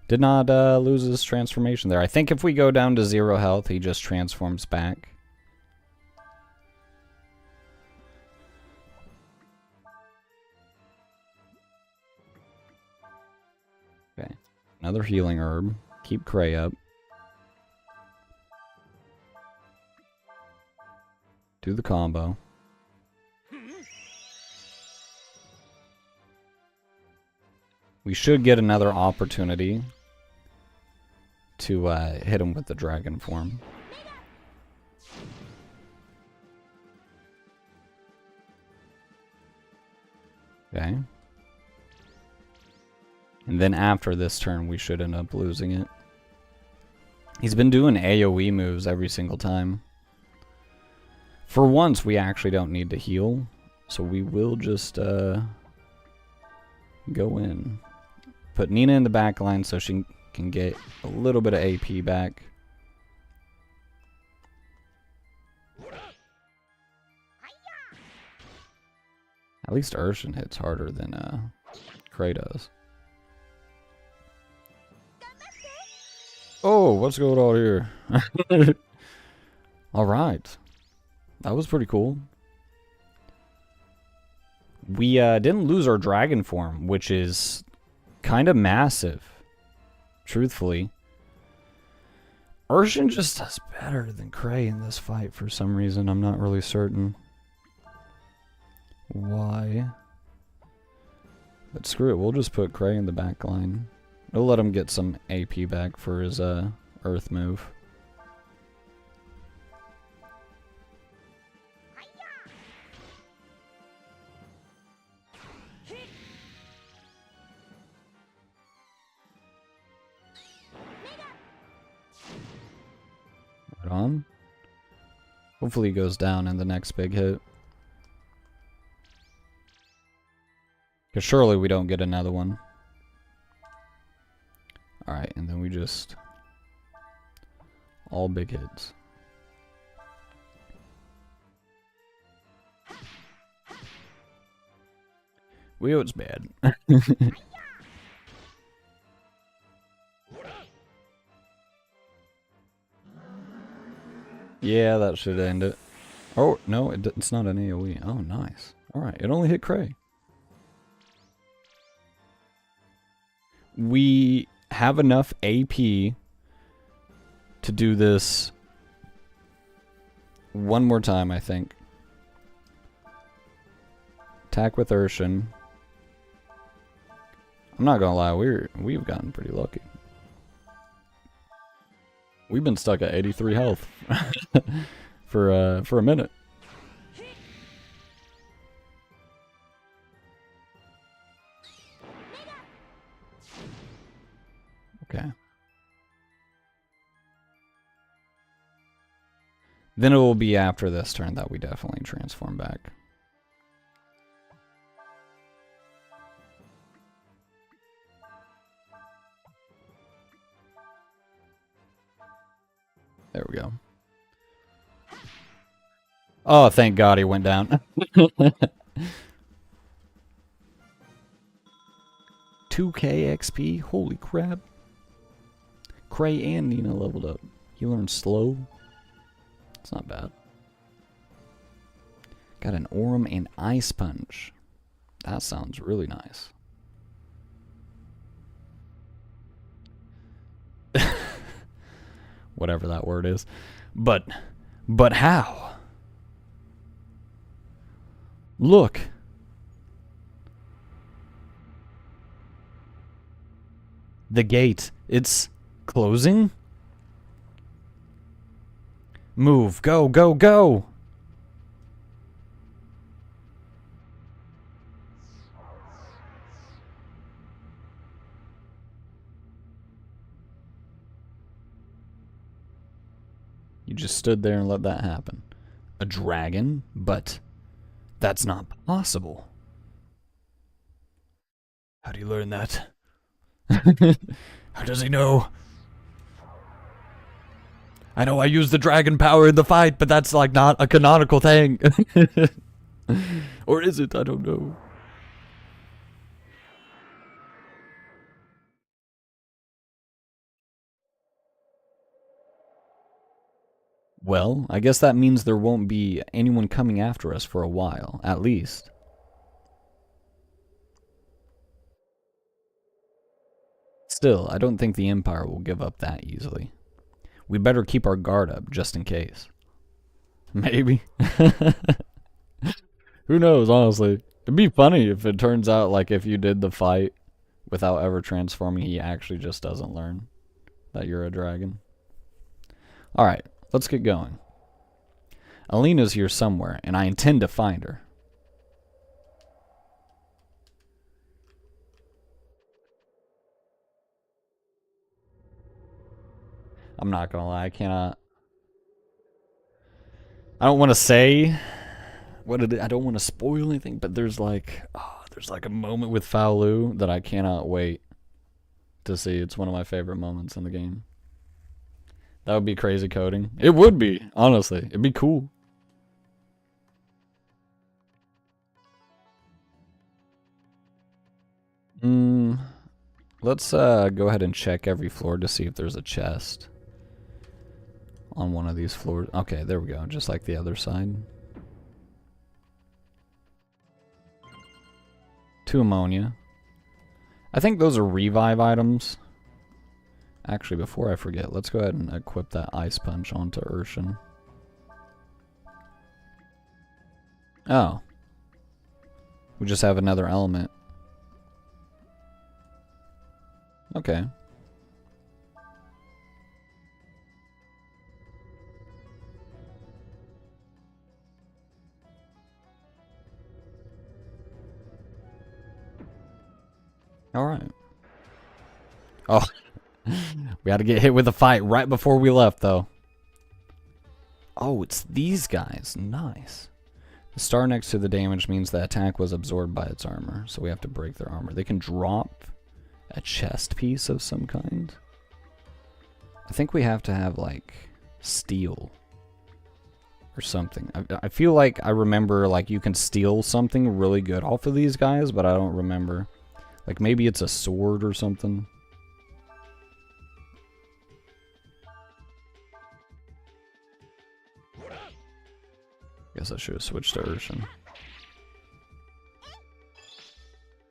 did not lose his transformation there. I think if we go down to 0 health, he just transforms back. Okay, another healing herb. Keep Cray up. Do the combo. We should get another opportunity to hit him with the dragon form. Okay. And then after this turn, we should end up losing it. He's been doing AoE moves every single time. For once, we actually don't need to heal, so we will just go in. Put Nina in the back line so she can get a little bit of AP back. At least Urshan hits harder than Cray does. Oh, what's going on here? Alright. That was pretty cool. We didn't lose our dragon form, which is kind of massive, truthfully. Urshan just does better than Cray in this fight for some reason. I'm not really certain why. But screw it, we'll just put Cray in the back line. We'll let him get some AP back for his Earth move. Right on. Hopefully he goes down in the next big hit. Because surely we don't get another one. Alright, and then we just... all big hits. Wheel, it's bad. Yeah, that should end it. Oh, no, it's not an AoE. Oh, nice. Alright, it only hit Cray. We have enough AP to do this one more time, I think. Attack with Urshan. I'm not gonna lie, we've gotten pretty lucky. We've been stuck at 83 health for a minute. Okay. Then it will be after this turn that we definitely transform back. There we go. Oh, thank God he went down. 2k XP? Holy crap. Cray and Nina leveled up. You learned slow? It's not bad. Got an Aurum and Ice Punch. That sounds really nice. Whatever that word is. But how? Look. The gate. It's closing? Move. Go, go, go! You just stood there and let that happen. A dragon? But that's not possible. How do you learn that? How does he know? I know I used the dragon power in the fight, but that's like not a canonical thing. Or is it? I don't know. Well, I guess that means there won't be anyone coming after us for a while, at least. Still, I don't think the Empire will give up that easily. We better keep our guard up, just in case. Maybe. Who knows, honestly. It'd be funny if it turns out like if you did the fight without ever transforming, he actually just doesn't learn that you're a dragon. Alright, let's get going. Alina's here somewhere, and I intend to find her. I'm not gonna lie, I cannot. I don't want to say what it is. I don't want to spoil anything, but there's like a moment with Faolu that I cannot wait to see. It's one of my favorite moments in the game. That would be crazy coding. It would be, honestly. It'd be cool. Let's go ahead and check every floor to see if there's a chest on one of these floors. Okay, there we go, just like the other side. 2 ammonia. I think those are revive items. Actually, before I forget, let's go ahead and equip that Ice Punch onto Urshan. Oh. We just have another element. Okay. Alright. Oh. We had to get hit with a fight right before we left, though. Oh, it's these guys. Nice. The star next to the damage means the attack was absorbed by its armor, so we have to break their armor. They can drop a chest piece of some kind. I think we have to have, like, steel or something. I feel like I remember, like, you can steal something really good off of these guys, but I don't remember. Like, maybe it's a sword or something. Guess I should have switched to Urshan.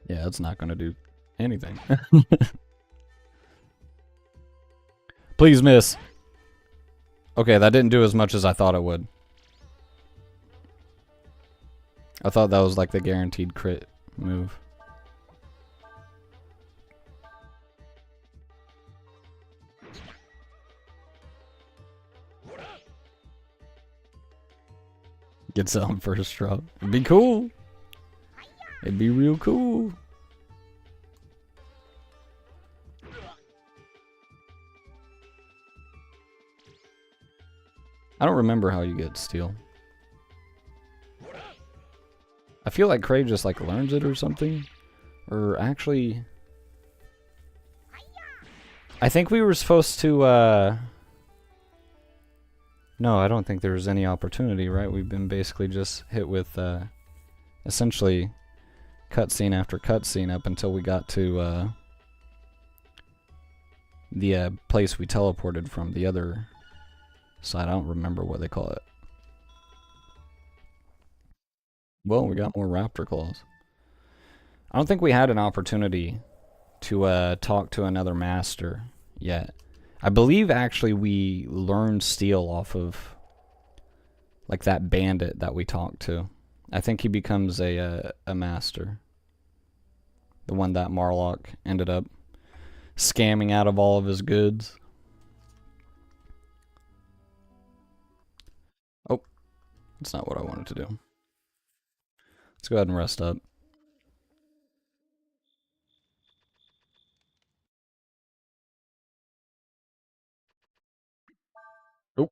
Yeah, it's not gonna do anything. Please miss. Okay, that didn't do as much as I thought it would. I thought that was like the guaranteed crit move. Get some first drop. It'd be cool. It'd be real cool. I don't remember how you get steel. I feel like Cray just like learns it or something. Or actually, I think we were supposed to No, I don't think there's any opportunity, right? We've been basically just hit with, essentially cutscene after cutscene up until we got to, the, place we teleported from, the other side. I don't remember what they call it. Well, we got more raptor claws. I don't think we had an opportunity to talk to another master yet. I believe actually we learned steel off of like that bandit that we talked to. I think he becomes a master. The one that Marlock ended up scamming out of all of his goods. Oh, that's not what I wanted to do. Let's go ahead and rest up. Oh,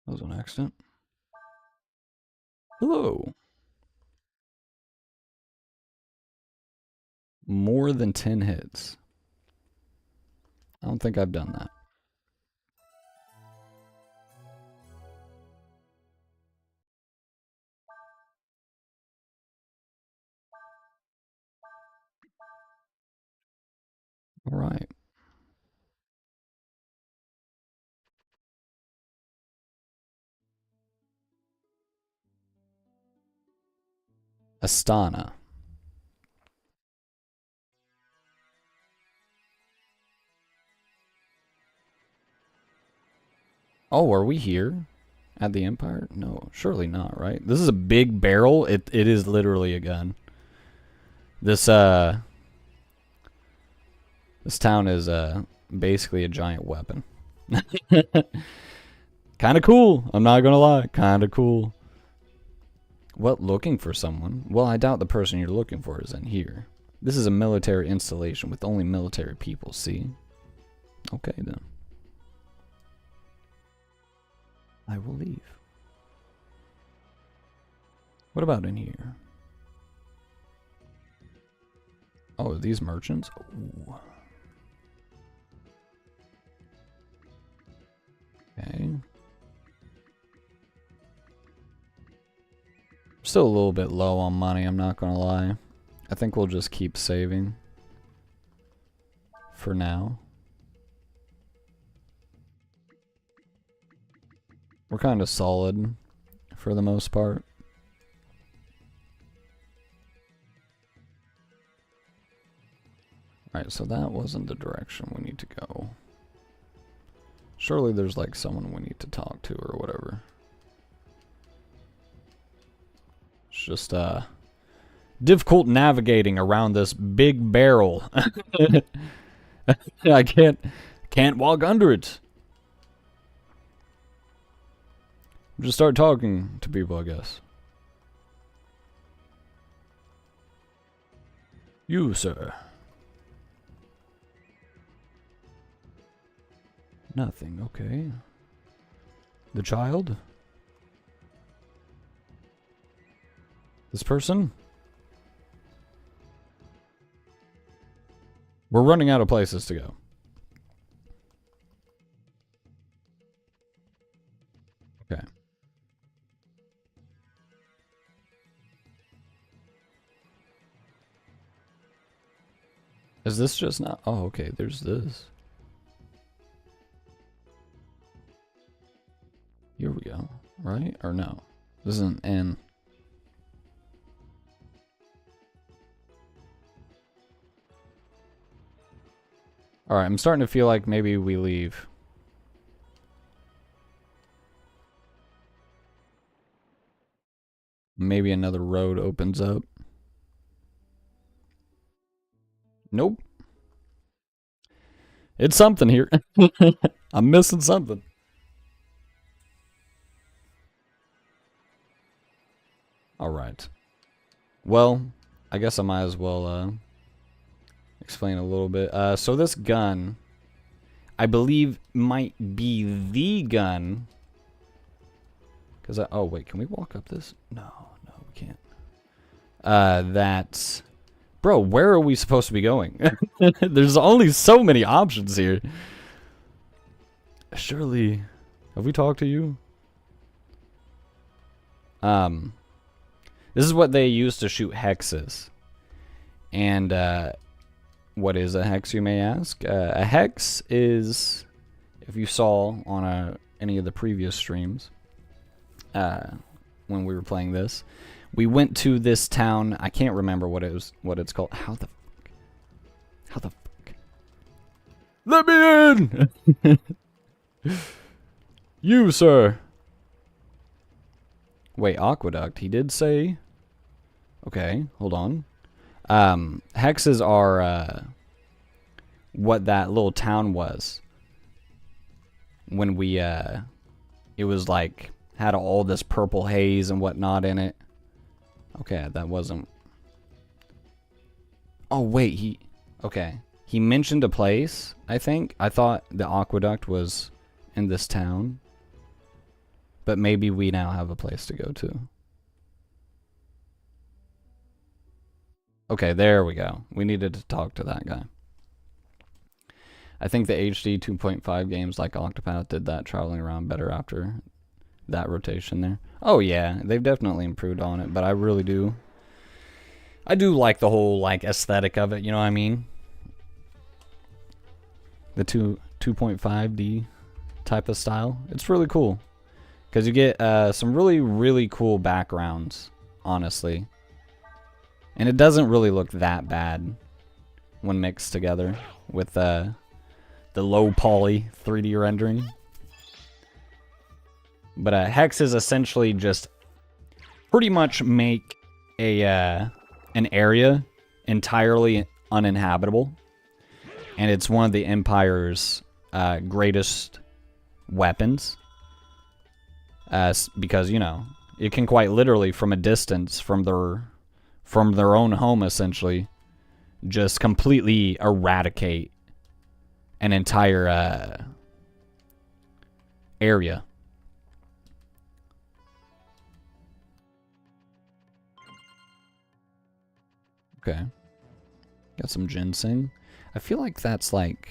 that was an accident. Hello. More than 10 hits. I don't think I've done that. All right. Astana. Oh, are we here at the Empire? No, surely not, right? This is a big barrel. It is literally a gun. This this town is basically a giant weapon. Kind of cool. I'm not gonna lie. Kind of cool. What, looking for someone? Well, I doubt the person you're looking for is in here. This is a military installation with only military people, see? Okay, then. I will leave. What about in here? Oh, these merchants? Ooh. Okay. Still a little bit low on money, I'm not gonna lie. I think we'll just keep saving. For now. We're kind of solid for the most part. Alright, so that wasn't the direction we need to go. Surely there's like someone we need to talk to or whatever. It's just difficult navigating around this big barrel. I can't walk under it. Just start talking to people, I guess. You, sir. Nothing, okay. The child? This person? We're running out of places to go. Okay. Is this just not? Oh, okay, there's this. Here we go, right? Or no? This is an N. Alright, I'm starting to feel like maybe we leave. Maybe another road opens up. Nope. It's something here. I'm missing something. Alright. Well, I guess I might as well explain a little bit. So this gun, I believe, might be the gun. Because oh wait, can we walk up this? No, we can't. That's... Bro, where are we supposed to be going? There's only so many options here. Surely Have we talked to you? This is what they use to shoot hexes. And, what is a hex, you may ask? A hex is, if you saw on any of the previous streams, when we were playing this, we went to this town. I can't remember what it's called. How the fuck? Let me in! You, sir. Wait, Aqueduct. He did say... Okay, hold on. Hexes are, what that little town was. When we, it was like, had all this purple haze and whatnot in it. Okay, that wasn't... Oh, wait, okay. He mentioned a place, I think. I thought the Aqueduct was in this town. But maybe we now have a place to go to. Okay, there we go. We needed to talk to that guy. I think the HD 2.5 games like Octopath did that traveling around better after that rotation there. Oh yeah, they've definitely improved on it, but I really do. I do like the whole like aesthetic of it, you know what I mean? The 2.5D type of style. It's really cool. Because you get some really cool backgrounds, honestly. And it doesn't really look that bad when mixed together with the low poly 3D rendering. But Hex is essentially just pretty much make an area entirely uninhabitable. And it's one of the Empire's greatest weapons. Because, you know, it can quite literally, from a distance, from their own home, essentially, just completely eradicate an entire area. Okay. Got some ginseng. I feel like that's like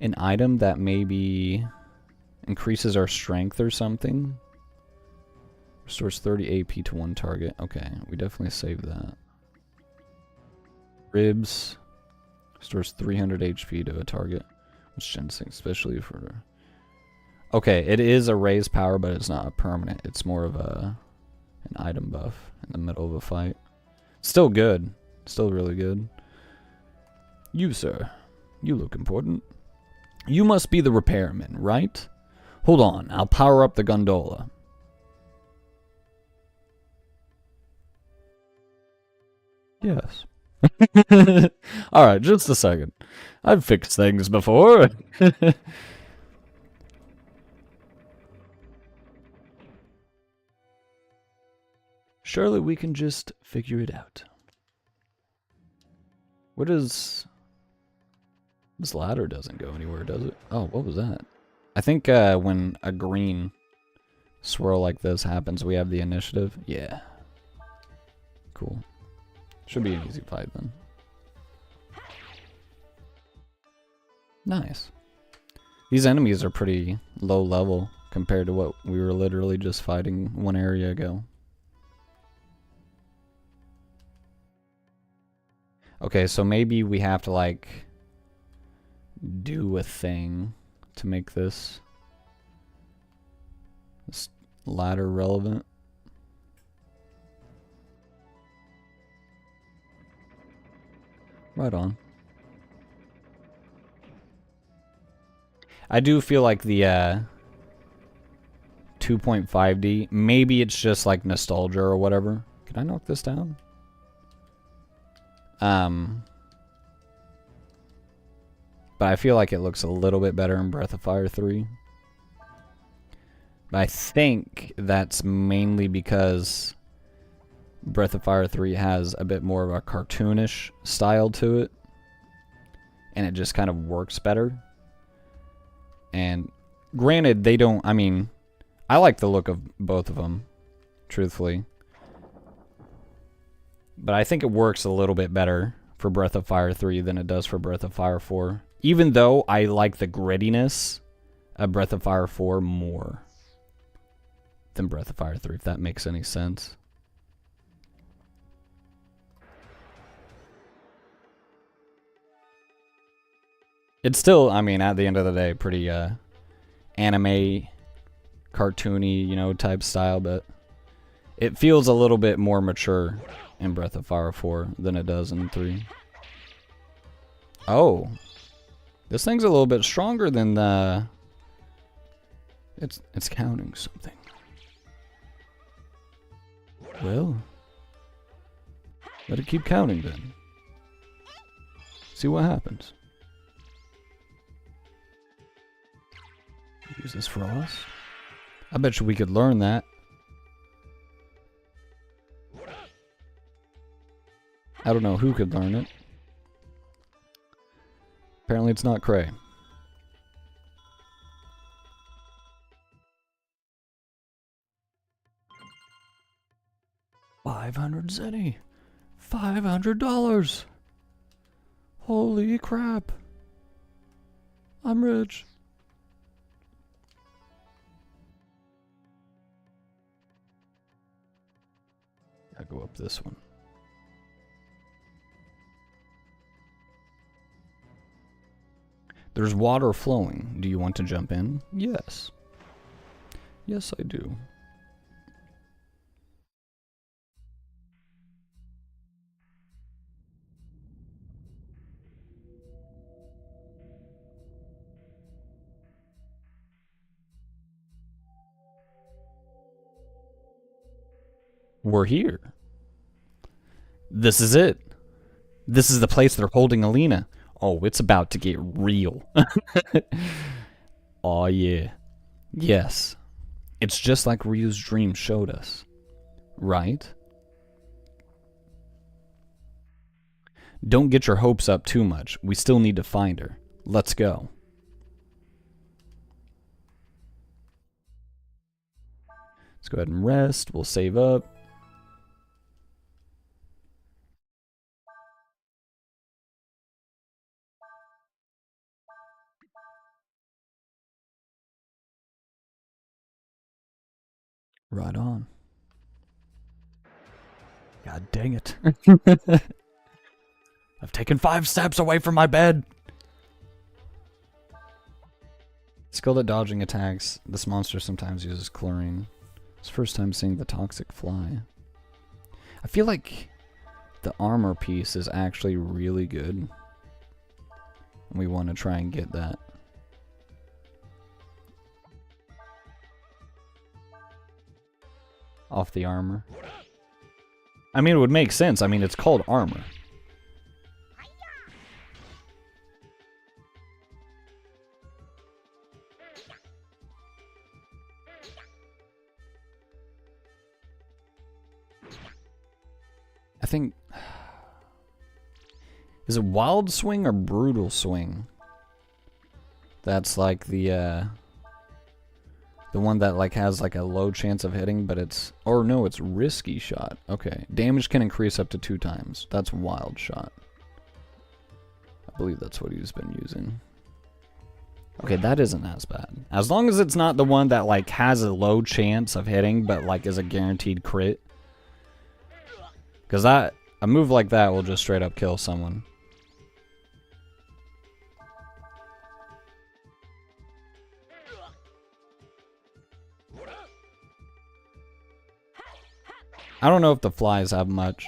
an item that maybe increases our strength or something. Restores 30 AP to one target. Okay, we definitely saved that. Ribs. Restores 300 HP to a target. Which ginseng, especially for... Okay, it is a raised power, but it's not a permanent. It's more of an item buff in the middle of a fight. Still good. Still really good. You, sir. You look important. You must be the repairman, right? Hold on, I'll power up the gondola. Yes. Alright, just a second. I've fixed things before. Surely we can just figure it out. What is... This ladder doesn't go anywhere, does it? Oh, what was that? I think when a green swirl like this happens, we have the initiative. Yeah. Cool. Should be an easy fight then. Nice. These enemies are pretty low level compared to what we were literally just fighting one area ago. Okay, so maybe we have to like do a thing to make this ladder relevant. Right on. I do feel like the 2.5D, maybe it's just like nostalgia or whatever. Can I knock this down? But I feel like it looks a little bit better in Breath of Fire 3. But I think that's mainly because Breath of Fire 3 has a bit more of a cartoonish style to it. And it just kind of works better. And granted, they don't, I mean, I like the look of both of them, truthfully. But I think it works a little bit better for Breath of Fire 3 than it does for Breath of Fire 4. Even though I like the grittiness Breath of Fire 4 more than Breath of Fire 3, if that makes any sense. It's still, I mean, at the end of the day, pretty anime, cartoony, you know, type style, but it feels a little bit more mature in Breath of Fire 4 than it does in 3. Oh. This thing's a little bit stronger than the... It's counting something. Well, let it keep counting then. See what happens. Use this for us. I bet you we could learn that. I don't know who could learn it. Apparently it's not Cray. $500 Zenny. $500. Holy crap. I'm rich. I go up this one. There's water flowing. Do you want to jump in? Yes. Yes, I do. We're here. This is it. This is the place they're holding Alina. Oh, it's about to get real. Oh, yeah. Yes. It's just like Ryu's dream showed us. Right? Don't get your hopes up too much. We still need to find her. Let's go. Let's go ahead and rest. We'll save up. Right on. God dang it. I've taken 5 steps away from my bed. Skilled at dodging attacks. This monster sometimes uses chlorine. It's the first time seeing the toxic fly. I feel like the armor piece is actually really good. We want to try and get that. Off the armor. I mean, it would make sense. I mean, it's called armor. I think... Is it wild swing or brutal swing? That's like the one that like has like a low chance of hitting, but it's... Or no, it's risky shot. Okay. Damage can increase up to 2 times. That's wild shot. I believe that's what he's been using. Okay, that isn't as bad. As long as it's not the one that like has a low chance of hitting, but like is a guaranteed crit. Because a move like that will just straight up kill someone. I don't know if the flies have much.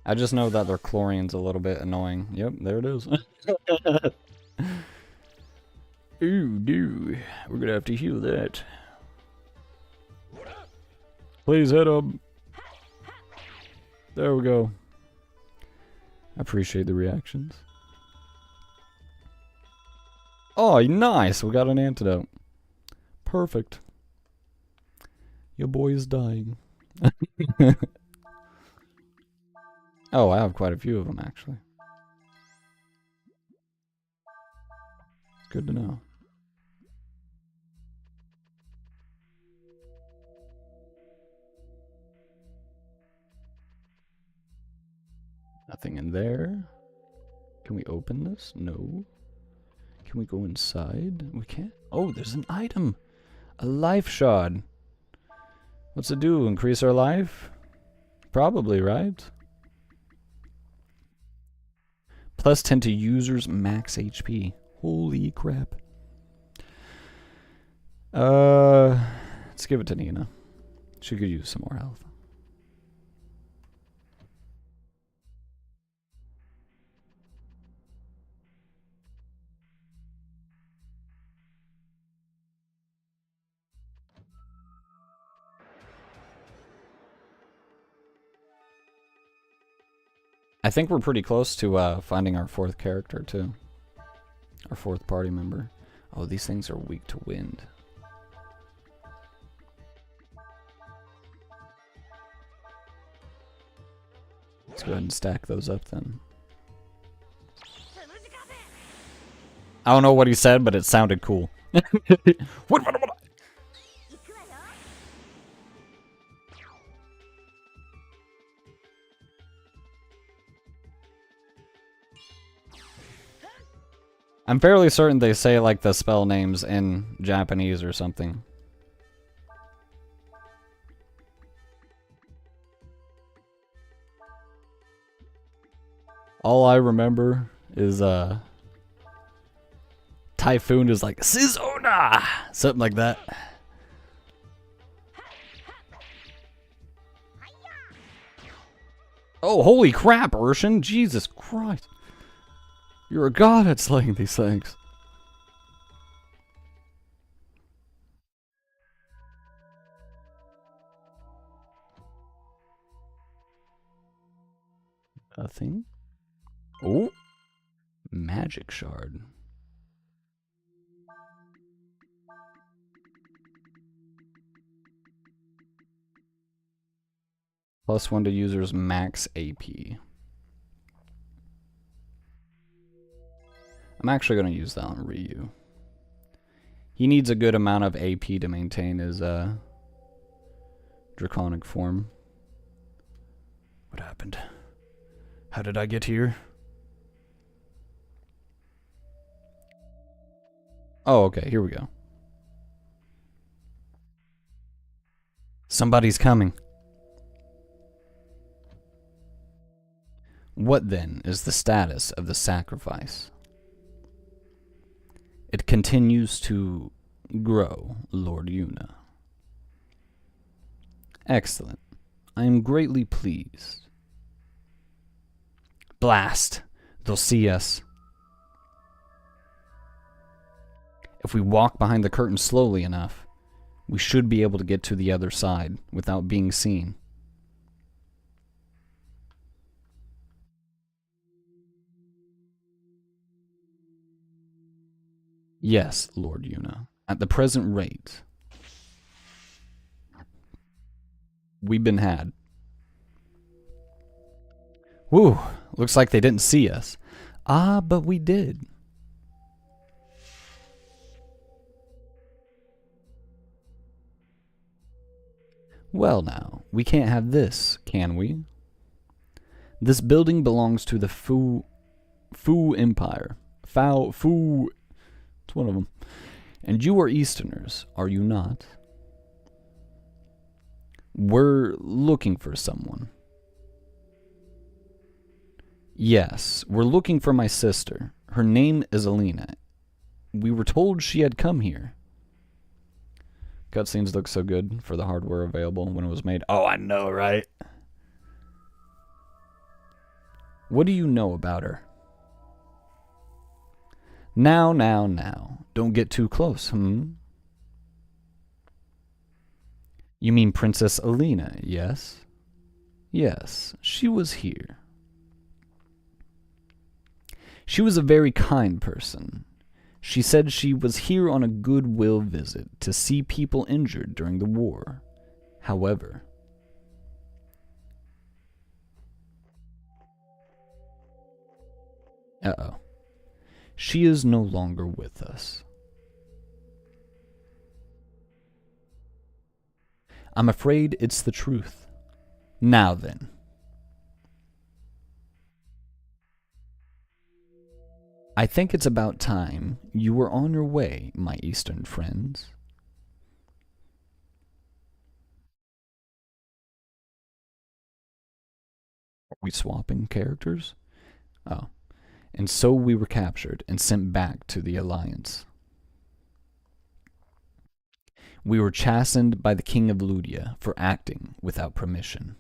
I just know that their chlorine's a little bit annoying. Yep, there it is. Ooh, dude. We're gonna have to heal that. Please hit him. There we go. I appreciate the reactions. Oh, nice. We got an antidote. Perfect. Your boy is dying. Oh, I have quite a few of them, actually. Good to know. Nothing in there. Can we open this? No. Can we go inside? We can't. Oh, there's an item. A life shard. What's it do? Increase our life? Probably, right? Plus 10 to users max HP. Holy crap. Let's give it to Nina. She could use some more health. I think we're pretty close to finding our fourth character, too. Our fourth party member. Oh, these things are weak to wind. Let's go ahead and stack those up, then. I don't know what he said, but it sounded cool. What? I'm fairly certain they say like the spell names in Japanese or something. All I remember is Typhoon is like Sizona, something like that. Oh, holy crap, Urshan! Jesus Christ. You're a god at slaying these things. Nothing. Oh, magic shard. Plus 1 to users max AP. I'm actually going to use that on Ryu. He needs a good amount of AP to maintain his draconic form. What happened? How did I get here? Oh, okay, here we go. Somebody's coming. What then is the status of the sacrifice? It continues to grow, Lord Yuna. Excellent. I am greatly pleased. Blast! They'll see us. If we walk behind the curtain slowly enough, we should be able to get to the other side without being seen. Yes, Lord Yuna. At the present rate, we've been had. Whew, looks like they didn't see us. Ah, but we did. Well now, we can't have this, can we? This building belongs to the Fu Empire. Fu... It's one of them. And you are Easterners, are you not? We're looking for someone. Yes, we're looking for my sister. Her name is Alina. We were told she had come here. Cutscenes look so good for the hardware available when it was made. Oh, I know, right? What do you know about her? Now. Don't get too close, You mean Princess Alina, yes? Yes, she was here. She was a very kind person. She said she was here on a goodwill visit to see people injured during the war. However, she is no longer with us. I'm afraid it's the truth. Now then. I think it's about time you were on your way, my eastern friends. Are we swapping characters? Oh. And so we were captured and sent back to the Alliance. We were chastened by the king of Ludia for acting without permission.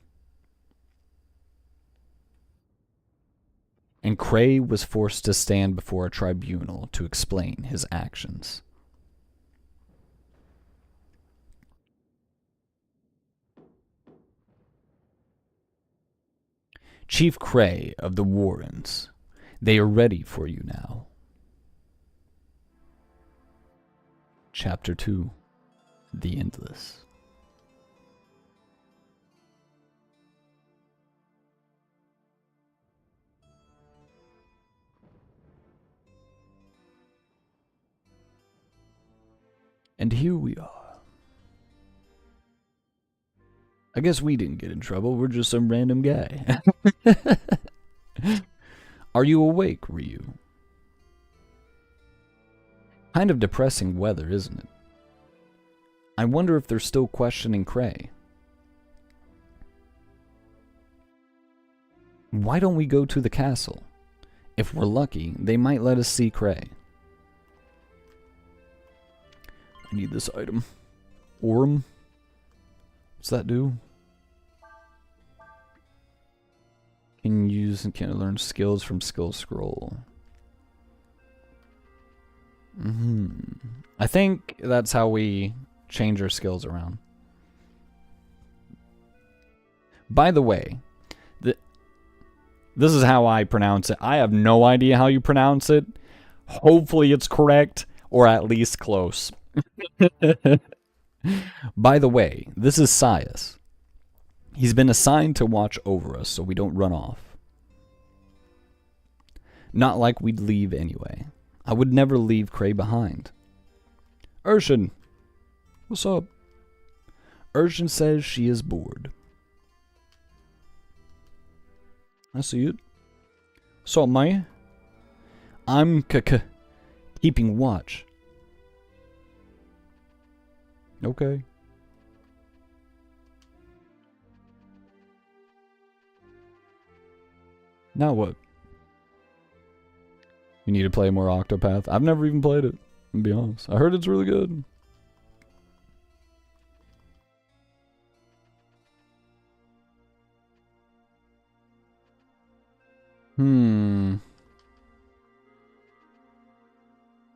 And Cray was forced to stand before a tribunal to explain his actions. Chief Cray of the Warrens, they are ready for you now. Chapter 2, The Endless. And here we are. I guess we didn't get in trouble, we're just some random guy. Are you awake, Ryu? Kind of depressing weather, isn't it? I wonder if they're still questioning Cray. Why don't we go to the castle? If we're lucky, they might let us see Cray. I need this item. Orm? What's that do? Can use and can learn skills from skill scroll. I think that's how we change our skills around. By the way, this is how I pronounce it. I have no idea how you pronounce it. Hopefully it's correct, or at least close. By the way, this is Sias. He's been assigned to watch over us so we don't run off. Not like we'd leave anyway. I would never leave Cray behind. Urshan! What's up? Urshan says she is bored. I see it. What's up, man? I'm keeping watch. Okay. Now what? You need to play more Octopath. I've never even played it, to be honest. I heard it's really good.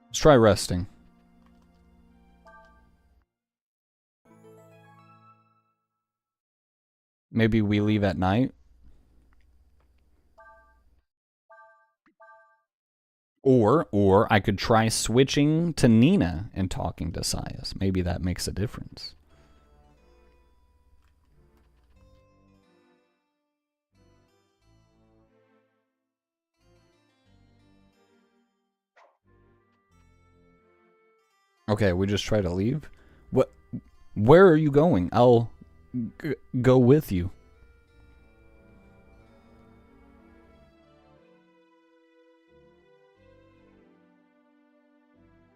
Let's try resting. Maybe we leave at night. Or I could try switching to Nina and talking to Sias. Maybe that makes a difference. Okay, we just try to leave? What? Where are you going? I'll go with you.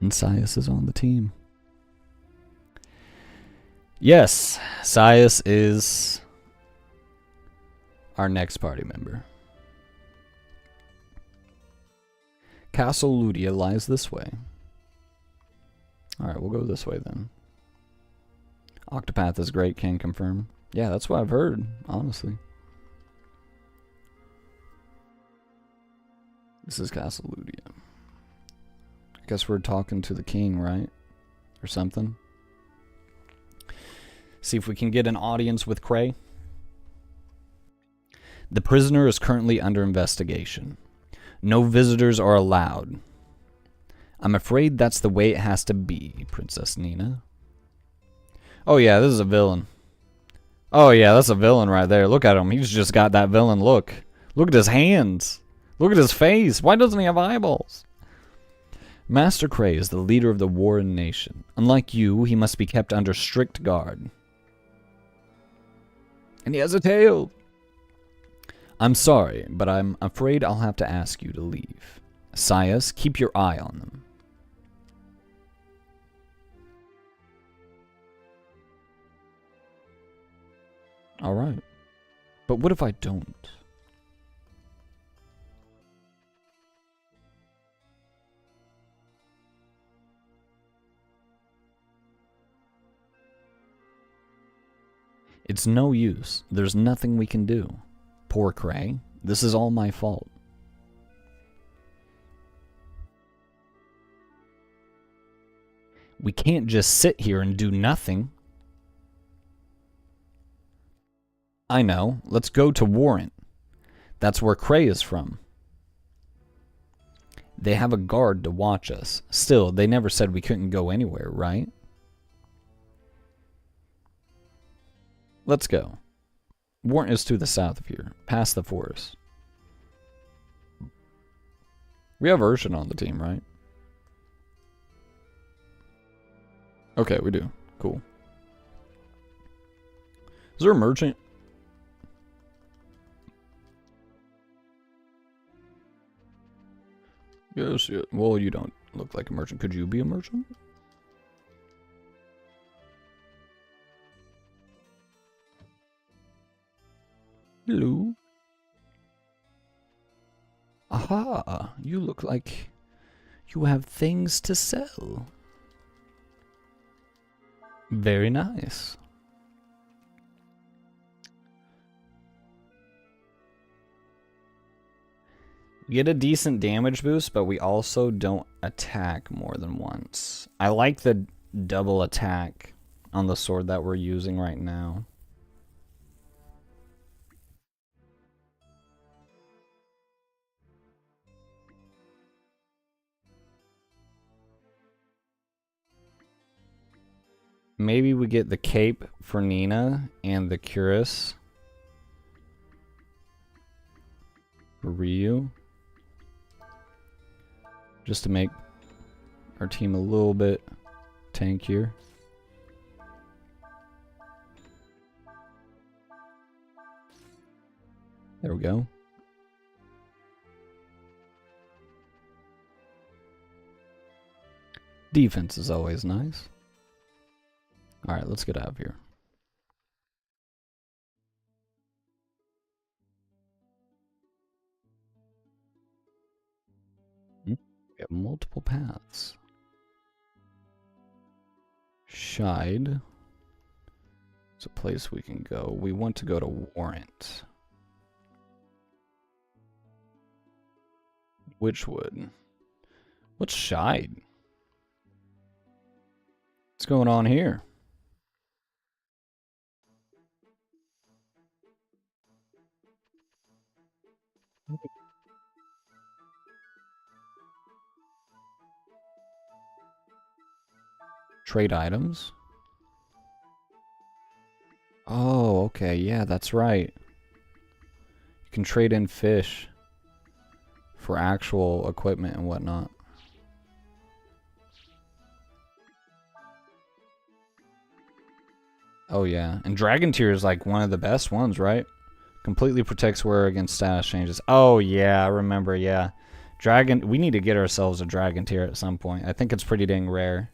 And Sias is on the team. Yes, Sias is our next party member. Castle Ludia lies this way. Alright, we'll go this way then. Octopath is great, can confirm. Yeah, that's what I've heard, honestly. This is Castle Ludia. I guess we're talking to the king, right? Or something. See if we can get an audience with Cray. The prisoner is currently under investigation. No visitors are allowed. I'm afraid that's the way it has to be, Princess Nina. Oh yeah, this is a villain. Oh yeah, that's a villain right there. Look at him. He's just got that villain look. Look at his hands. Look at his face. Why doesn't he have eyeballs? Master Cray is the leader of the Warren Nation. Unlike you, he must be kept under strict guard. And he has a tail. I'm sorry, but I'm afraid I'll have to ask you to leave. Sias, keep your eye on them. Alright. But what if I don't? It's no use. There's nothing we can do. Poor Cray. This is all my fault. We can't just sit here and do nothing. I know. Let's go to Warrant. That's where Cray is from. They have a guard to watch us. Still, they never said we couldn't go anywhere, right? Let's go. Warrant is to the south of here, past the forest. We have Urshan on the team, right? Okay, we do. Cool. Is there a merchant? Yes, yeah. Well, you don't look like a merchant. Could you be a merchant? Hello. Aha, you look like you have things to sell. Very nice. We get a decent damage boost, but we also don't attack more than once. I like the double attack on the sword that we're using right now. Maybe we get the cape for Nina and the cuirass for Ryu. Just to make our team a little bit tankier. There we go. Defense is always nice. Alright, let's get out of here. We have multiple paths. Shide. It's a place we can go. We want to go to Warrant. Witchwood. What's Shide? What's going on here? Trade items. Oh, okay. Yeah, that's right. You can trade in fish for actual equipment and whatnot. Oh yeah, and Dragon Tier is like one of the best ones, right? Completely protects wearer against status changes. Oh yeah, I remember, yeah. Dragon, we need to get ourselves a Dragon Tier at some point. I think it's pretty dang rare.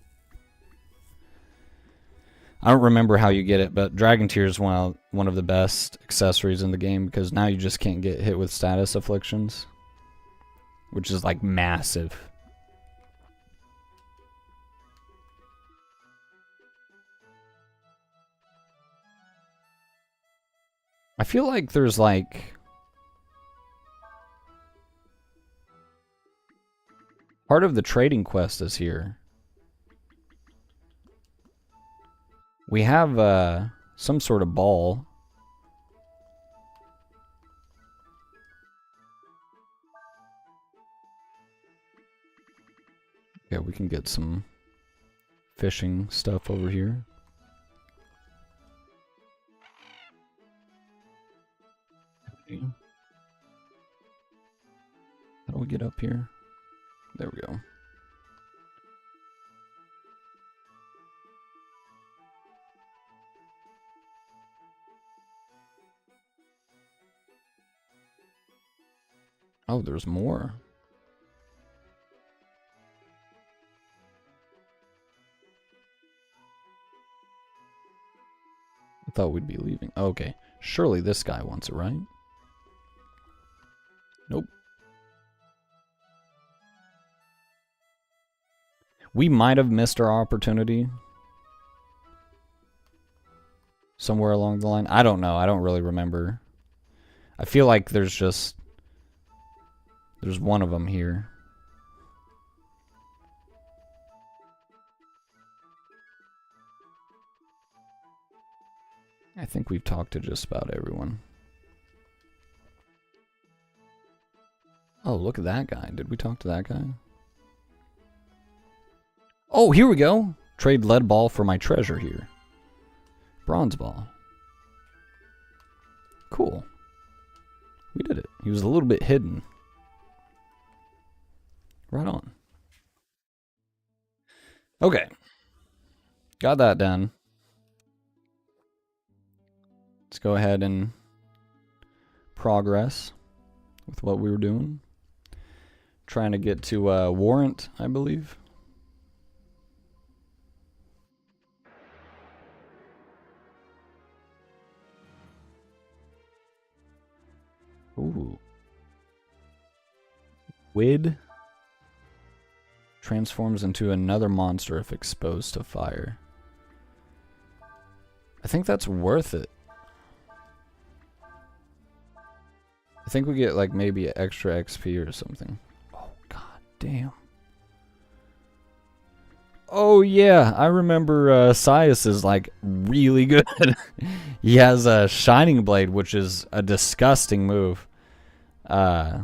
I don't remember how you get it, but Dragon Tier is one of the best accessories in the game because now you just can't get hit with status afflictions, which is like massive. I feel like there's like part of the trading quest is here. We have some sort of ball. Yeah, we can get some fishing stuff over here. How do we get up here? There we go. Oh, there's more. thought we'd be leaving. Okay. Surely this guy wants it, right? Nope. We might have missed our opportunity somewhere along the line. I don't know. I don't really remember. I feel like there's one of them here. I think we've talked to just about everyone. Oh, look at that guy. Did we talk to that guy? Oh, here we go. Trade lead ball for my treasure here. Bronze ball. Cool. We did it. He was a little bit hidden. Right on. Okay. Got that done. Let's go ahead and progress with what we were doing. Trying to get to Warrant, I believe. Ooh. Wid transforms into another monster if exposed to fire. I think that's worth it. I think we get like maybe extra XP or something. Oh, god damn. Oh yeah, I remember Sias is like really good. He has a Shining Blade, which is a disgusting move. Always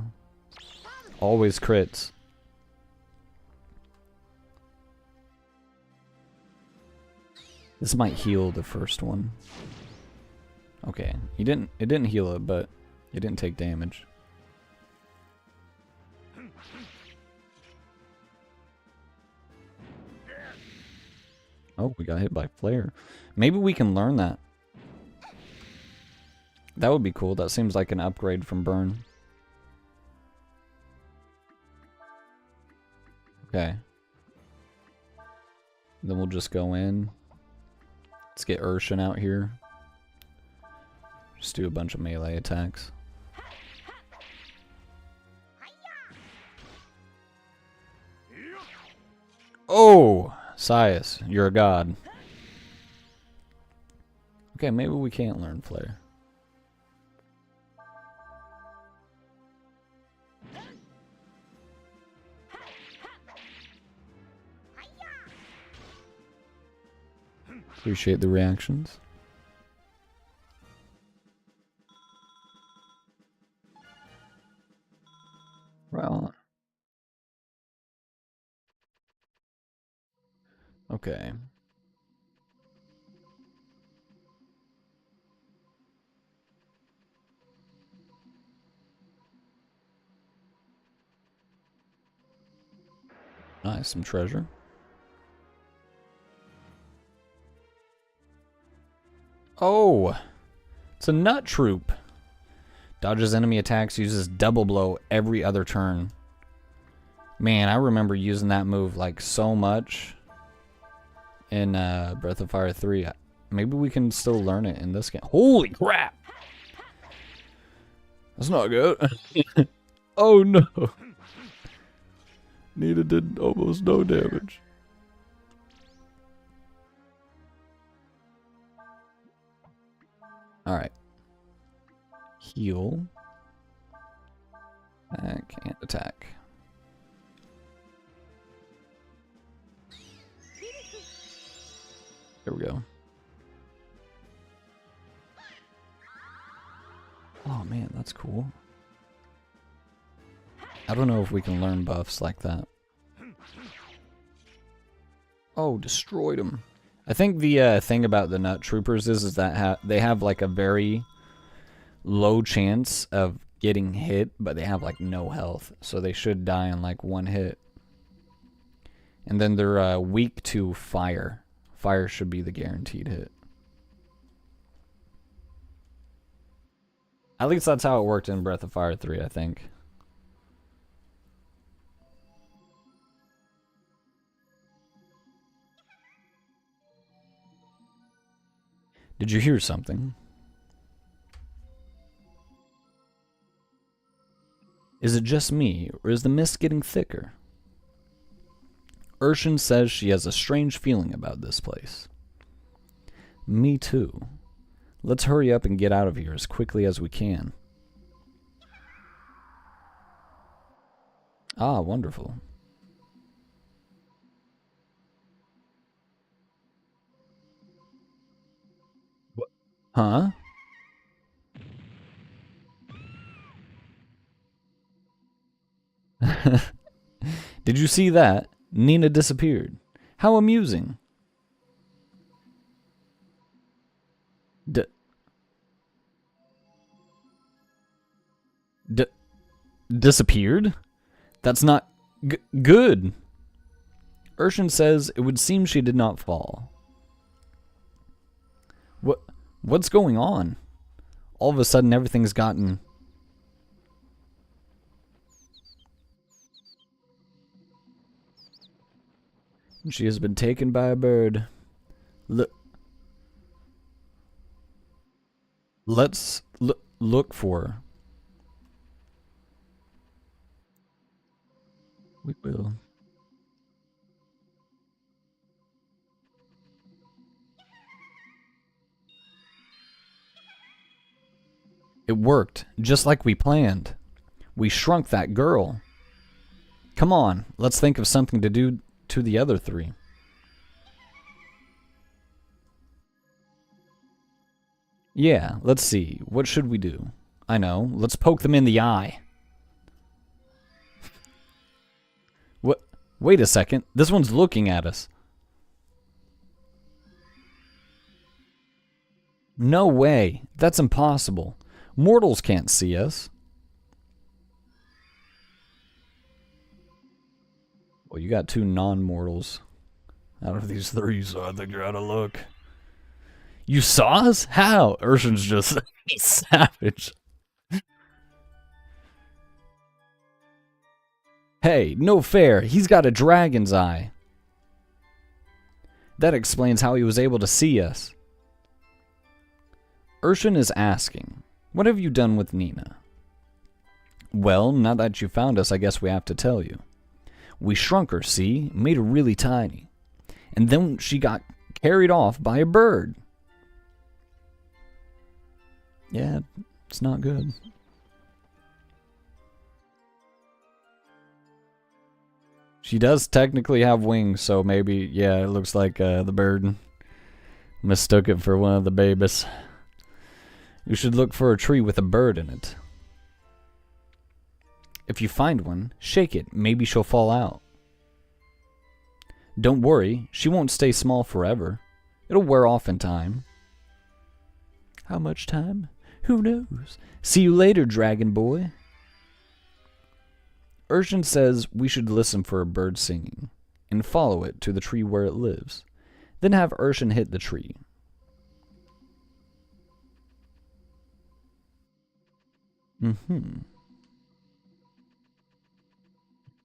crits. This might heal the first one. Okay, it didn't heal it, but it didn't take damage. Oh, we got hit by Flare. Maybe we can learn that. That would be cool. That seems like an upgrade from Burn. Okay. Then we'll just go in. Let's get Urshan out here. Just do a bunch of melee attacks. Oh! Sias, you're a god. Okay, maybe we can't learn Flare. Appreciate the reactions. Right on. Okay. Nice, some treasure. Oh! It's a nut troop. Dodges enemy attacks, uses double blow every other turn. Man, I remember using that move like so much in Breath of Fire 3. Maybe we can still learn it in this game. Holy crap! That's not good. Oh no! Nita did almost no damage. Alright. Heal. Back and attack. There we go. Oh man, that's cool. I don't know if we can learn buffs like that. Oh, destroyed him. I think the thing about the Nut Troopers is that they have like a very low chance of getting hit, but they have like no health, so they should die on like one hit. And then they're weak to fire. Fire should be the guaranteed hit. At least that's how it worked in Breath of Fire 3, I think. Did you hear something? Is it just me, or is the mist getting thicker? Urshan says she has a strange feeling about this place. Me too. Let's hurry up and get out of here as quickly as we can. Ah, wonderful. What? Huh? Did you see that? Nina disappeared. How amusing. Disappeared? That's not good. Urshan says it would seem she did not fall. What's going on? All of a sudden everything's gotten... She has been taken by a bird. Let's look for her. We will. It worked, just like we planned. We shrunk that girl. Come on, let's think of something to do to the other three. Yeah, let's see. What should we do? I know. Let's poke them in the eye. What? Wait a second. This one's looking at us. No way. That's impossible. Mortals can't see us. Well, you got two non-mortals out of these three, so I think you're out of luck. You saw us? How? Urshan's just savage. Hey, no fair. He's got a dragon's eye. That explains how he was able to see us. Urshan is asking, what have you done with Nina? Well, now that you found us, I guess we have to tell you. We shrunk her, see? Made her really tiny. And then she got carried off by a bird. Yeah, it's not good. She does technically have wings, so maybe, yeah, it looks like the bird mistook it for one of the babies. You should look for a tree with a bird in it. If you find one, shake it. Maybe she'll fall out. Don't worry, she won't stay small forever. It'll wear off in time. How much time? Who knows? See you later, Dragon Boy. Urshan says we should listen for a bird singing and follow it to the tree where it lives. Then have Urshan hit the tree.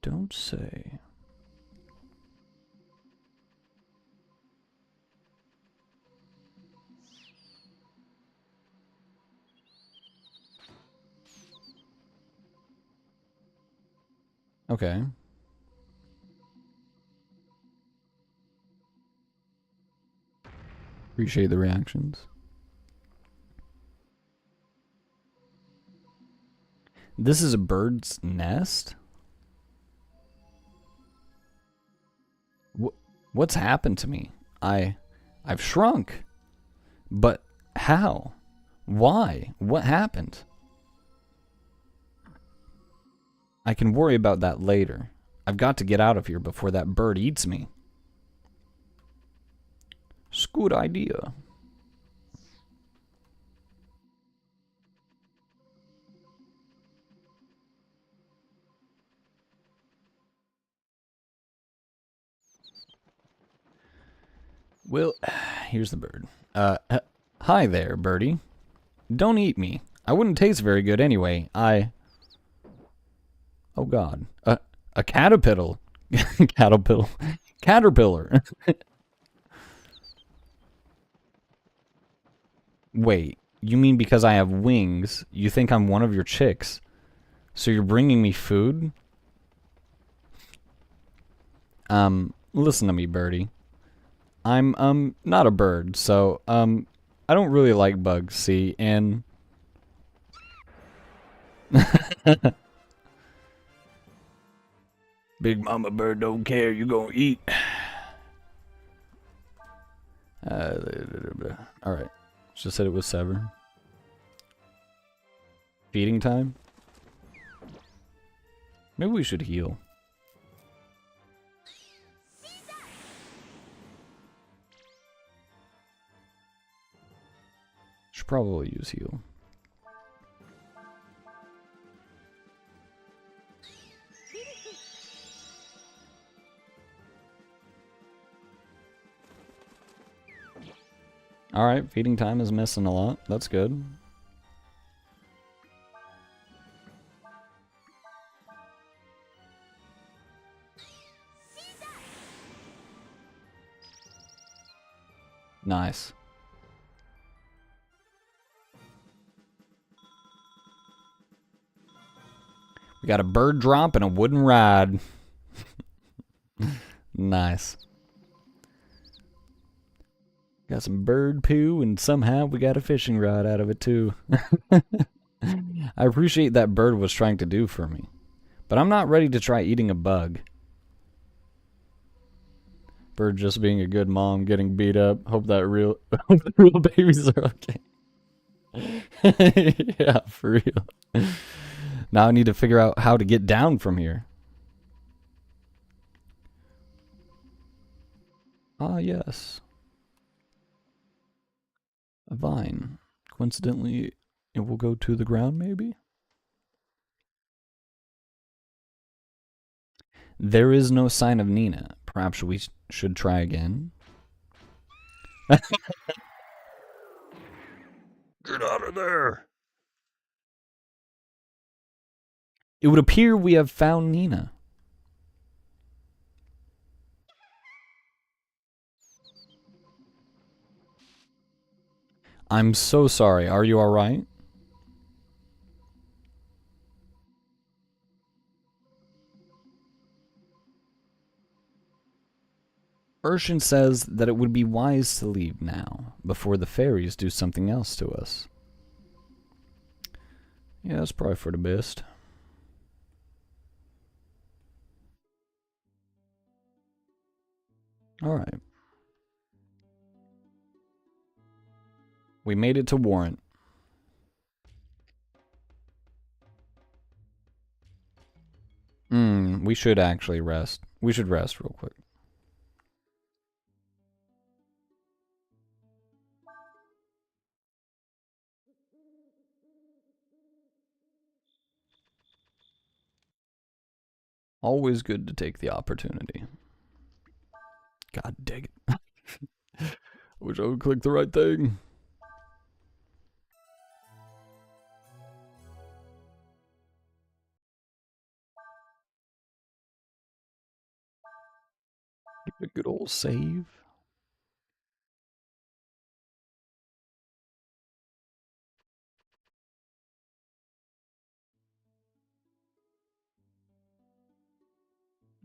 Don't say. Okay. Appreciate the reactions. This is a bird's nest? What's happened to me? I've shrunk. But how? Why? What happened? I can worry about that later. I've got to get out of here before that bird eats me. It's a good idea. Well, here's the bird. Hi there, birdie. Don't eat me. I wouldn't taste very good anyway. Oh God. A caterpillar. Caterpillar. Wait, you mean because I have wings, you think I'm one of your chicks? So you're bringing me food? Listen to me, birdie. I'm not a bird, so, I don't really like bugs, see, and... Big mama bird don't care, you gonna eat. Alright. Just said it was sever. Feeding time? Maybe we should heal. Should probably use heal. Alright, feeding time is missing a lot. That's good. Nice. We got a bird drop and a wooden ride. Nice. Got some bird poo, and somehow we got a fishing rod out of it too. I appreciate that bird was trying to do for me. But I'm not ready to try eating a bug. Bird just being a good mom, getting beat up. Hope the real babies are okay. Yeah, for real. Now I need to figure out how to get down from here. Ah, yes. A vine. Coincidentally, it will go to the ground, maybe? There is no sign of Nina. Perhaps we should try again. Get out of there! It would appear we have found Nina. I'm so sorry. Are you alright? Urshan says that it would be wise to leave now, before the fairies do something else to us. Yeah, that's probably for the best. Alright. We made it to Warrant. We should actually rest. We should rest real quick. Always good to take the opportunity. God dang it. I wish I would click the right thing. Give it a good old save.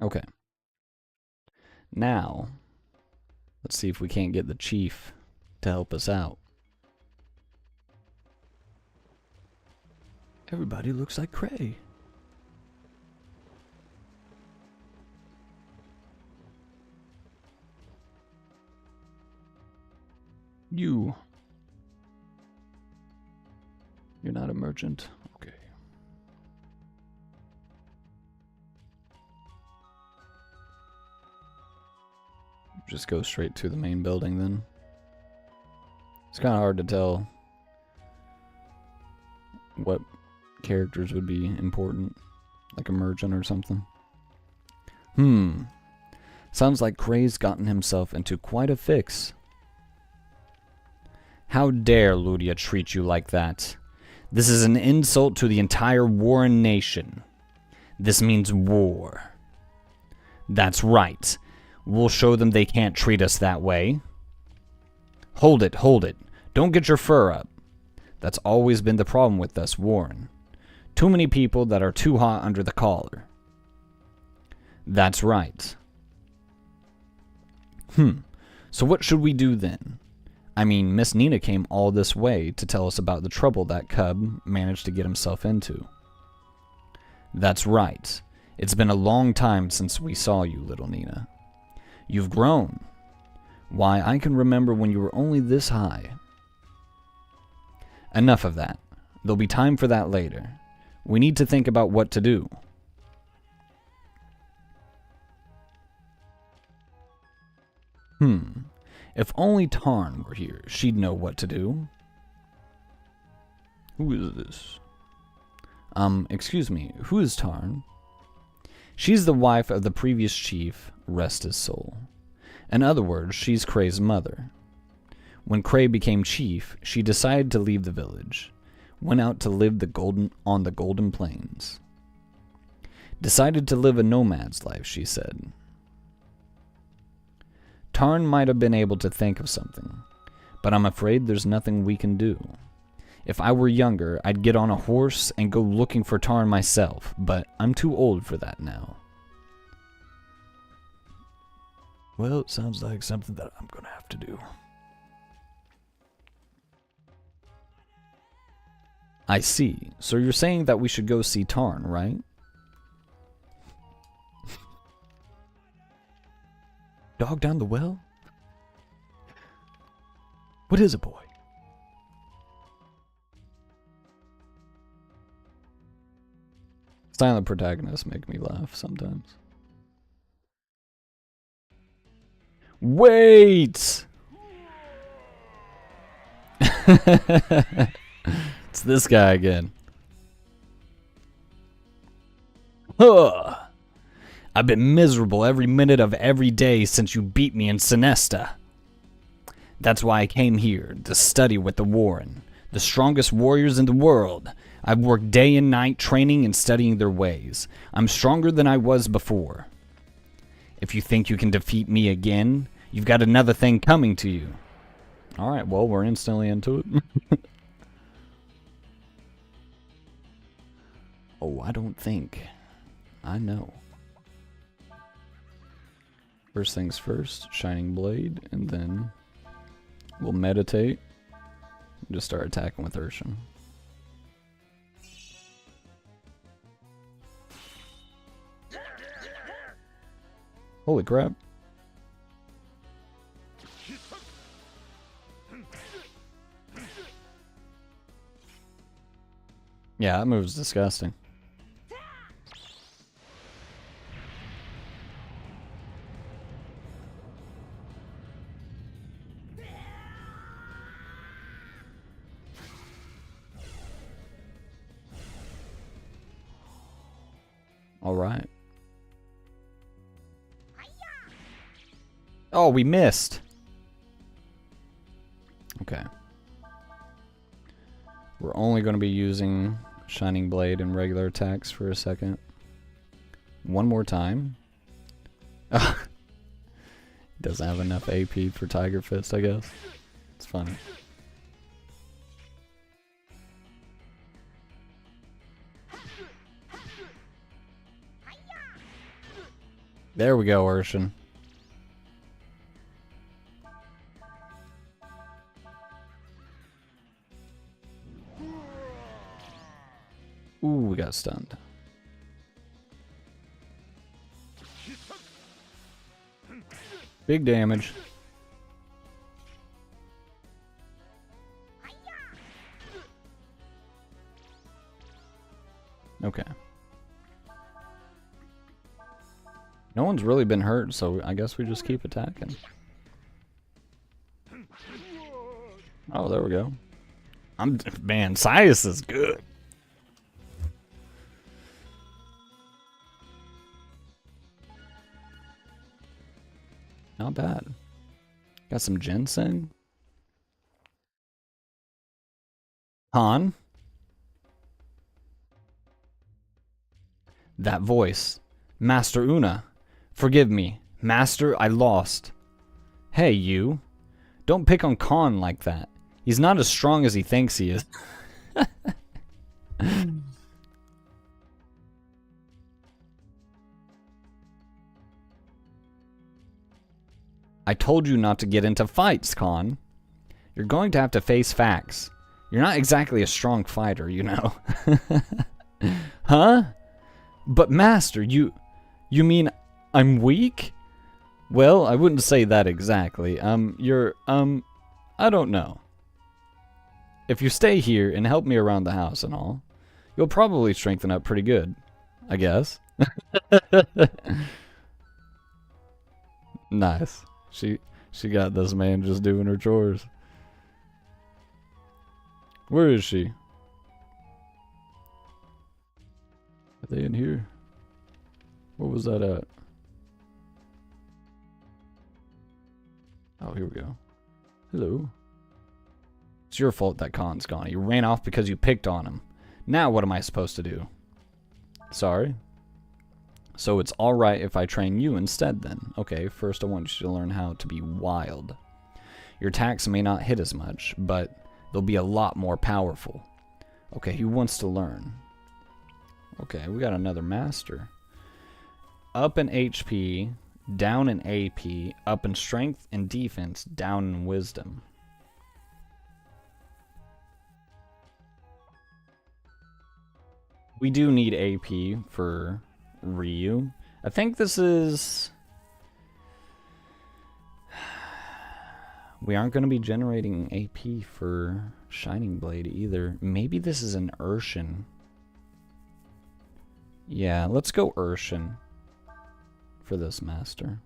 Okay. Now, let's see if we can't get the chief to help us out. Everybody looks like Cray. You're not a merchant? Okay. Just go straight to the main building then. It's kind of hard to tell what characters would be important, like a merchant or something. Sounds like Cray's gotten himself into quite a fix. How dare Ludia treat you like that? This is an insult to the entire Warren nation. This means war. That's right. We'll show them they can't treat us that way. Hold it, hold it. Don't get your fur up. That's always been the problem with us, Warren. Too many people that are too hot under the collar. That's right. So what should we do then? I mean, Miss Nina came all this way to tell us about the trouble that cub managed to get himself into. That's right. It's been a long time since we saw you, little Nina. You've grown. Why, I can remember when you were only this high. Enough of that. There'll be time for that later. We need to think about what to do. If only Tarn were here, she'd know what to do. Who is this? Excuse me, who is Tarn? She's the wife of the previous chief, rest his soul. In other words, she's Kray's mother. When Kray became chief, she decided to leave the village. Went out to live on the Golden Plains. Decided to live a nomad's life, she said. Tarn might have been able to think of something, but I'm afraid there's nothing we can do. If I were younger, I'd get on a horse and go looking for Tarn myself, but I'm too old for that now. Well, it sounds like something that I'm gonna have to do. I see. So you're saying that we should go see Tarn, right? Dog down the well? What is it, boy? Silent protagonists make me laugh sometimes. Wait! It's this guy again. Ugh. I've been miserable every minute of every day since you beat me in Sinesta. That's why I came here, to study with the Warren, the strongest warriors in the world. I've worked day and night training and studying their ways. I'm stronger than I was before. If you think you can defeat me again, you've got another thing coming to you. Alright, well, we're instantly into it. Oh, I don't think. I know. First things first, Shining Blade, and then we'll meditate and just start attacking with Urshan. Holy crap. Yeah, that move's disgusting. All right. Oh, we missed. Okay. We're only going to be using Shining Blade and regular attacks for a second. One more time. Doesn't have enough AP for Tiger Fist, I guess. It's funny. There we go, Urshan. Ooh, we got stunned. Big damage. Okay. No one's really been hurt, so I guess we just keep attacking. Oh, there we go. Man, Sias is good. Not bad. Got some ginseng. Han. That voice. Master Una. Forgive me. Master, I lost. Hey, you. Don't pick on Khan like that. He's not as strong as he thinks he is. I told you not to get into fights, Khan. You're going to have to face facts. You're not exactly a strong fighter, you know. Huh? But Master, you mean I'm weak? Well, I wouldn't say that exactly. I don't know. If you stay here and help me around the house and all, you'll probably strengthen up pretty good, I guess. Nice. She got this man just doing her chores. Where is she? Are they in here? What was that at? Oh, here we go. Hello. It's your fault that Khan's gone. He ran off because you picked on him. Now what am I supposed to do? Sorry. So it's alright if I train you instead then. Okay, first I want you to learn how to be wild. Your attacks may not hit as much, but they'll be a lot more powerful. Okay, who wants to learn? Okay, we got another master. Up in HP, down in AP, up in strength and defense, down in wisdom. We do need AP for Ryu. I think this is... We aren't going to be generating AP for Shining Blade either. Maybe this is an Urshin. Yeah, let's go Urshin for this master.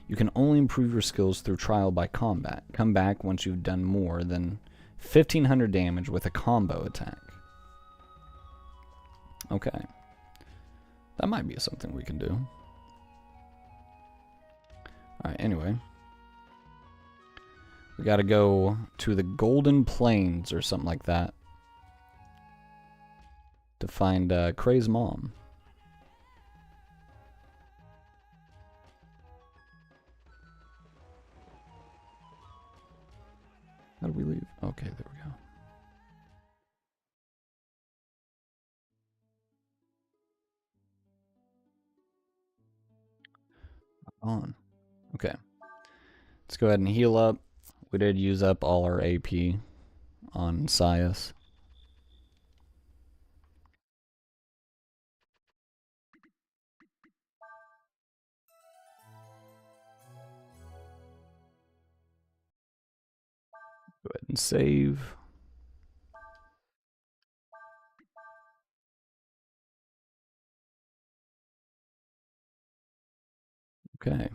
You can only improve your skills through trial by combat. Come back once you've done more than 1,500 damage with a combo attack. Okay. That might be something we can do. Alright, anyway. We gotta go to the Golden Plains or something like that to find Kray's mom. How do we leave? Okay, there we go. On. Okay. Let's go ahead and heal up. We did use up all our AP on Sias. Go ahead and save. Okay.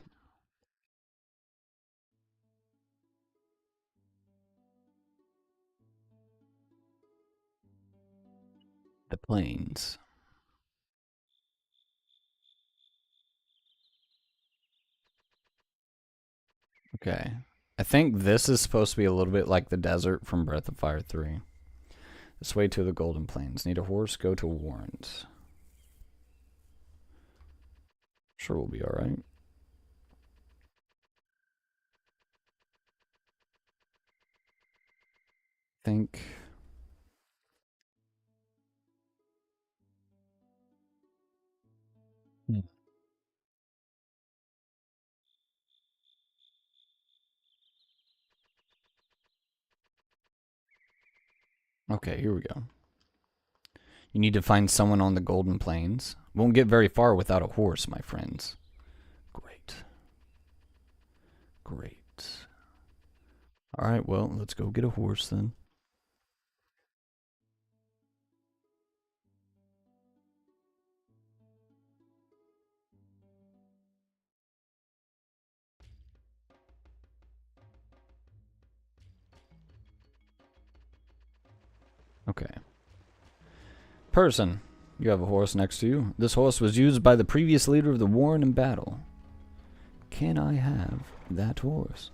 The plains. Okay. I think this is supposed to be a little bit like the desert from Breath of Fire 3. This way to the Golden Plains. Need a horse? Go to Warrens. Sure, we'll be alright. Think. Okay, here we go. You need to find someone on the Golden Plains. Won't get very far without a horse, my friends. Great. Great. Alright, well, let's go get a horse then. Okay. Person, you have a horse next to you. This horse was used by the previous leader of the Warren in battle. Can I have that horse?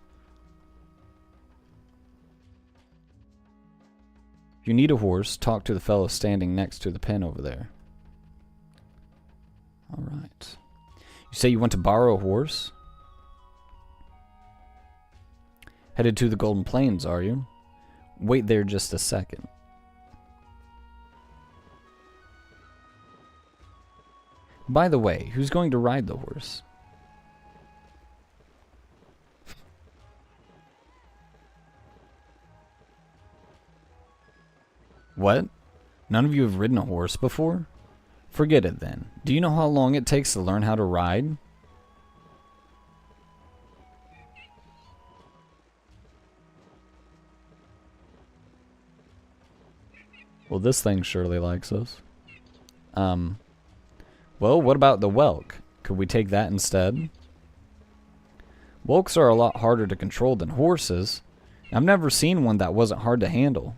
If you need a horse, talk to the fellow standing next to the pen over there. Alright. You say you want to borrow a horse? Headed to the Golden Plains, are you? Wait there just a second. By the way, who's going to ride the horse? What? None of you have ridden a horse before? Forget it then. Do you know how long it takes to learn how to ride? Well, this thing surely likes us. Well, what about the whelk? Could we take that instead? Whelks are a lot harder to control than horses. I've never seen one that wasn't hard to handle.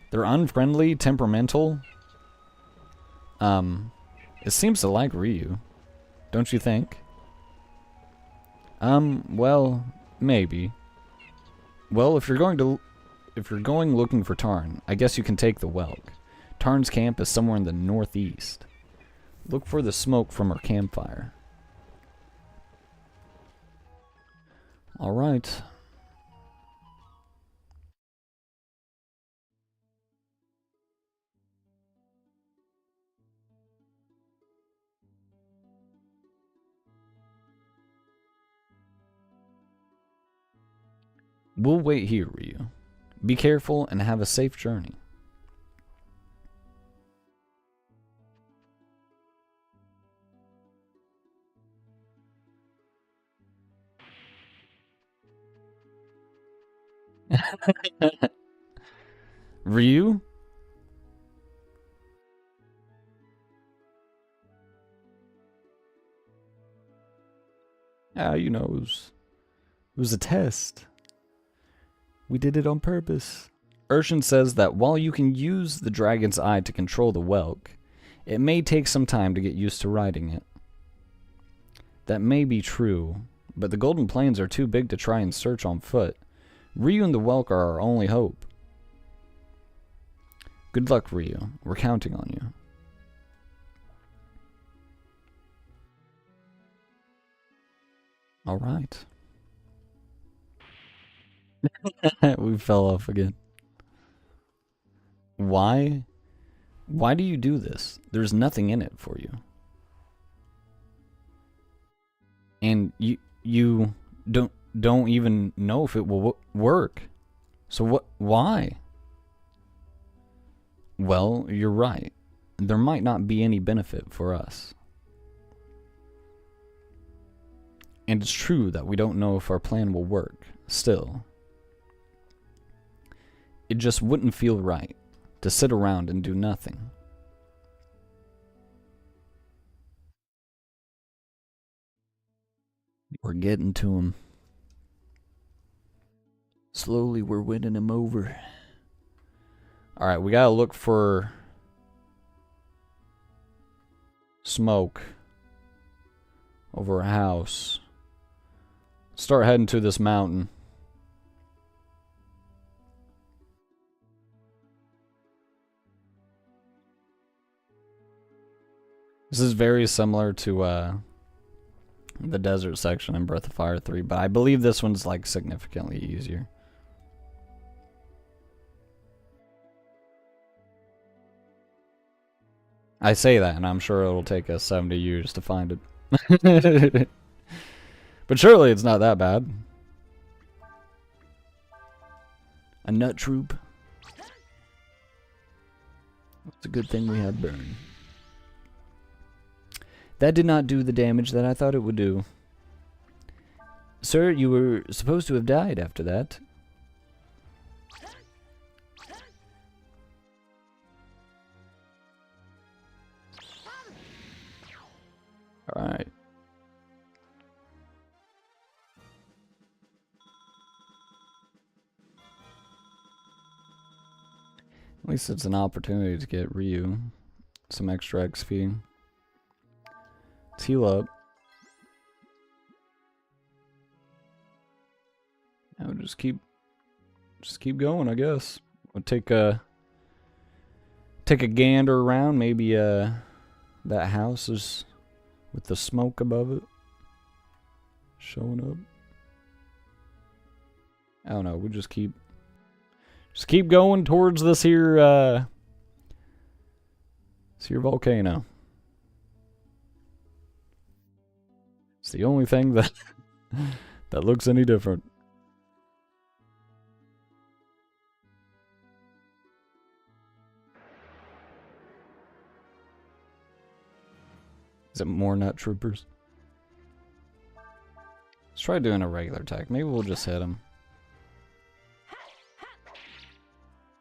They're unfriendly, temperamental. It seems to like Ryu. Don't you think? Well, maybe. Well, if you're going looking for Tarn, I guess you can take the whelk. Tarn's camp is somewhere in the northeast. Look for the smoke from her campfire. Alright. We'll wait here, Ryu. Be careful and have a safe journey. Ryu? You know, it was a test. We did it on purpose. Urshan says that while you can use the dragon's eye to control the whelk, it may take some time to get used to riding it. That may be true, but the Golden Plains are too big to try and search on foot. Ryu and the whelk are our only hope. Good luck, Ryu. We're counting on you. Alright. We fell off again. Why? Why do you do this? There's nothing in it for you. And you don't even know if it will work. So why? Well, you're right. There might not be any benefit for us. And it's true that we don't know if our plan will work. Still, it just wouldn't feel right to sit around and do nothing. We're getting to him. Slowly, we're winning him over. Alright, we gotta look for smoke over a house. Start heading to this mountain. This is very similar to the desert section in Breath of Fire 3, but I believe this one's like significantly easier. I say that, and I'm sure it'll take us 70 years to find it. But surely it's not that bad. A nut troop. It's a good thing we had burn. That did not do the damage that I thought it would do. Sir, you were supposed to have died after that. Alright. At least it's an opportunity to get Ryu some extra XP. Let's heal up. I would just keep going, I guess. We'll take a gander around. Maybe that house is with the smoke above it showing up. I don't know, we just keep going towards this here volcano. It's the only thing that that looks any different. Is it more nut troopers? Let's try doing a regular attack. Maybe we'll just hit him.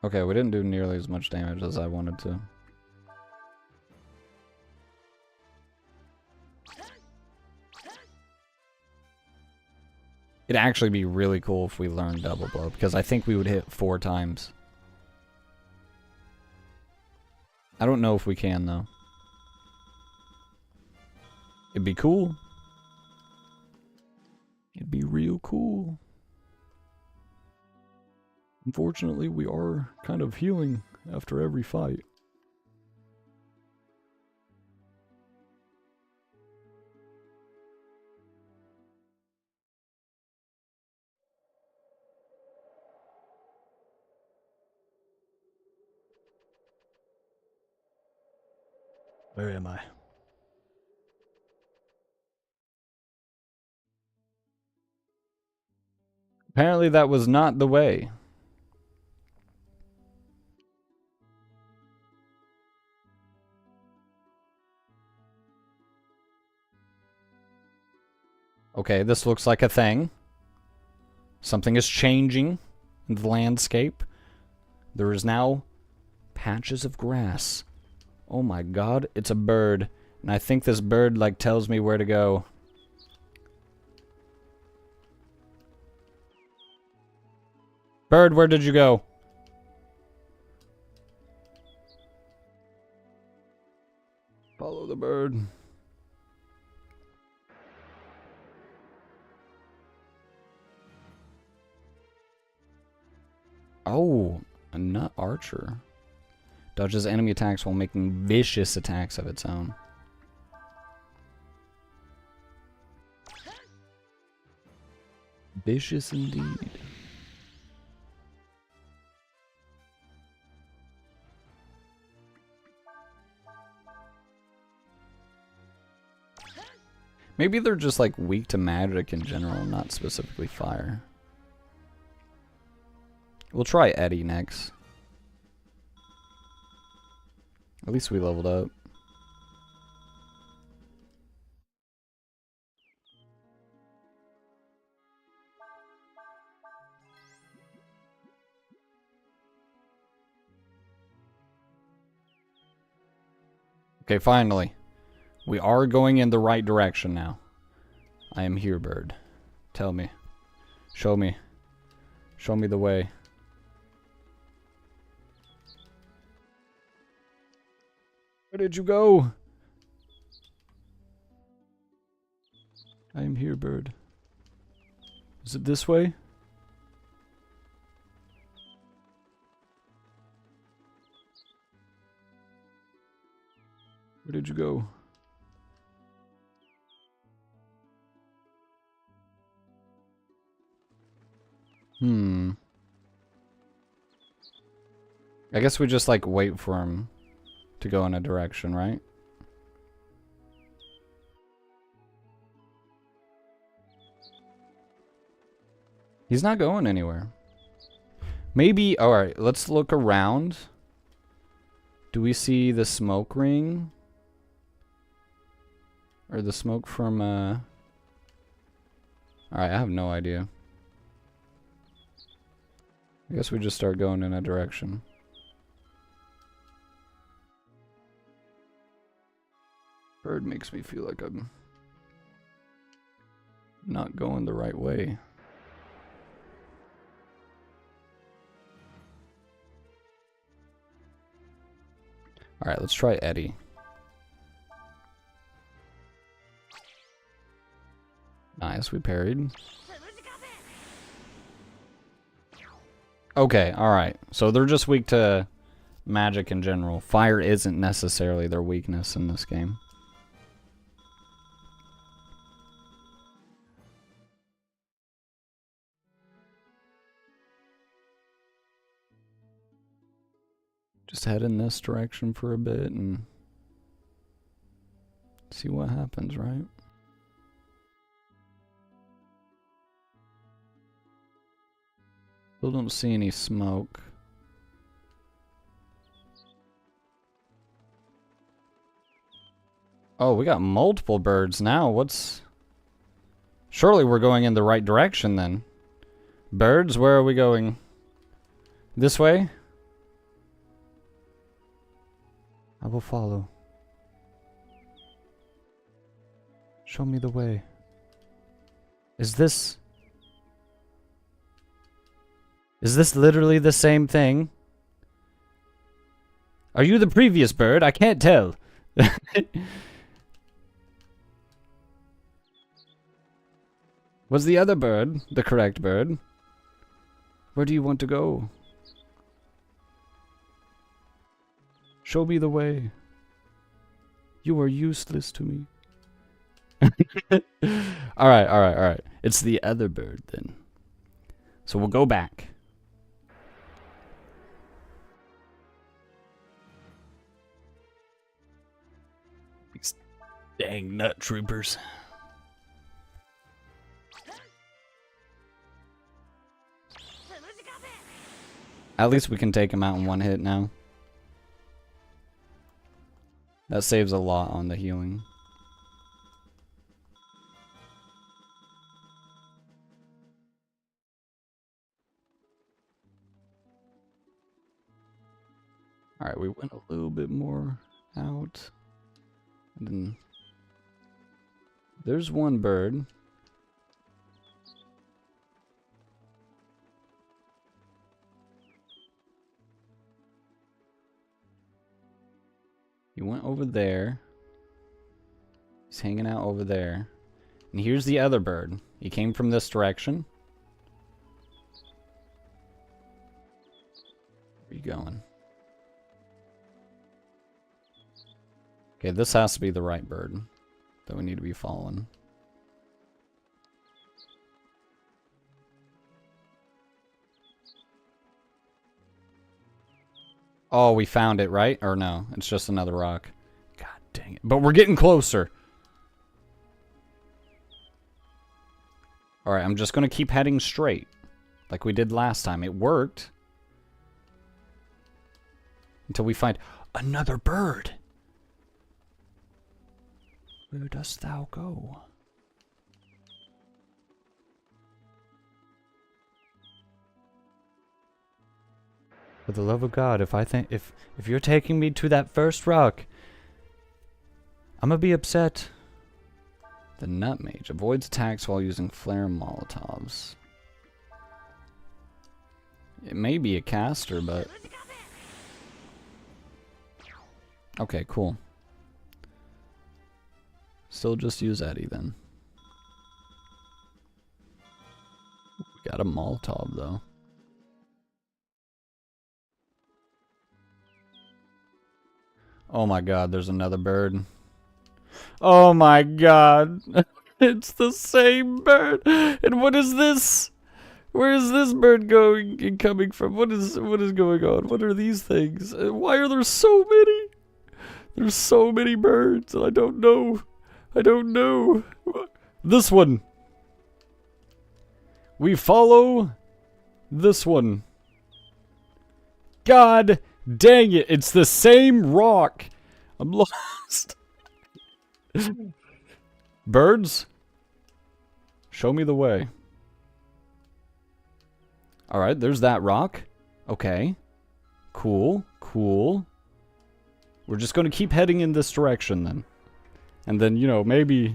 Okay, we didn't do nearly as much damage as I wanted to. It'd actually be really cool if we learned double blow, because I think we would hit 4 times. I don't know if we can, though. It'd be cool. It'd be real cool. Unfortunately, we are kind of healing after every fight. Where am I? Apparently that was not the way. Okay, this looks like a thing. Something is changing in the landscape. There is now patches of grass. Oh my god, it's a bird. And I think this bird, like, tells me where to go. Bird, where did you go? Follow the bird. Oh, a nut archer. Dodges enemy attacks while making vicious attacks of its own. Vicious indeed. Maybe they're just like weak to magic in general, not specifically fire. We'll try Eddie next. At least we leveled up. Okay, finally. We are going in the right direction now. I am here, bird. Tell me. Show me. Show me the way. Where did you go? I am here, bird. Is it this way? Where did you go? I guess we just like wait for him to go in a direction, right? He's not going anywhere. Maybe, alright, let's look around. Do we see the smoke ring? Or the smoke from, Alright, I have no idea. I guess we just start going in a direction. Bird makes me feel like I'm not going the right way. Alright, let's try Eddie. Nice, we parried. Okay, alright. So they're just weak to magic in general. Fire isn't necessarily their weakness in this game. just head in this direction for a bit and see what happens, right? Still don't see any smoke. Oh, we got multiple birds now. What's... Surely we're going in the right direction then. Birds, where are we going? This way? I will follow. Show me the way. Is this literally the same thing? Are you the previous bird? I can't tell. Was the other bird the correct bird? Where do you want to go? Show me the way. You are useless to me. Alright. It's the other bird then. So we'll go back. These dang nut troopers. At least we can take him out in one hit now. That saves a lot on the healing. Alright, we went a little bit more out. And then there's one bird. He went over there. He's hanging out over there. And here's the other bird. He came from this direction. Where are you going? Okay, this has to be the right bird that we need to be following. Oh, we found it, right? Or no, it's just another rock. God dang it. But we're getting closer. Alright, I'm just going to keep heading straight. Like we did last time. It worked. Until we find another bird. Where dost thou go? For the love of God, if you're taking me to that first rock, I'm gonna be upset. The Nut Mage avoids attacks while using flare molotovs. It may be a caster, but okay, cool. Still just use Eddie then. We got a Molotov though. Oh my god, there's another bird. Oh my god. It's the same bird. And what is this? Where is this bird going and coming from? What is going on? What are these things? Why are there so many? There's so many birds and I don't know. I don't know. This one. We follow this one. God dang it, it's the same rock. I'm lost. Birds, show me the way. Alright, there's that rock. Okay. Cool, cool. We're just going to keep heading in this direction then. And then, you know, maybe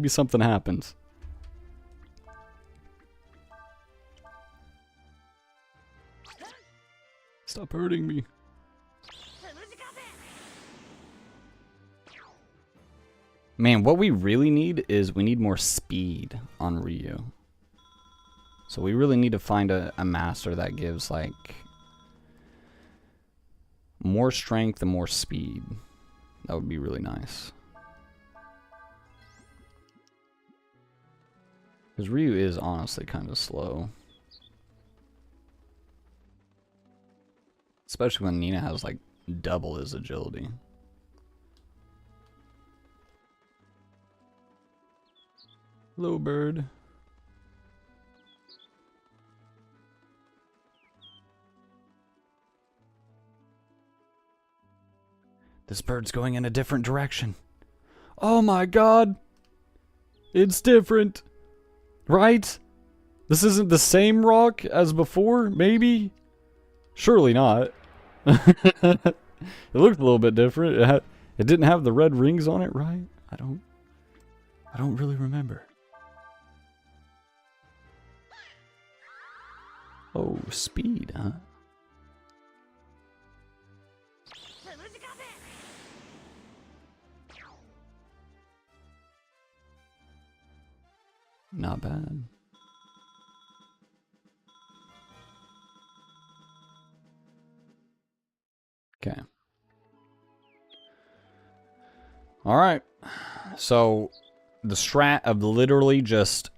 something happens. Stop hurting me. Man, what we really need is we need more speed on Ryu. So we really need to find a master that gives, like, more strength and more speed. That would be really nice. Because Ryu is honestly kind of slow. Especially when Nina has, like, double his agility. Hello, bird. This bird's going in a different direction. Oh my god! It's different! Right? This isn't the same rock as before, maybe? Surely not. It looked a little bit different. It didn't have the red rings on it, right? I don't really remember. Oh, speed, huh? Not bad. Okay. Alright. So, the strat of literally just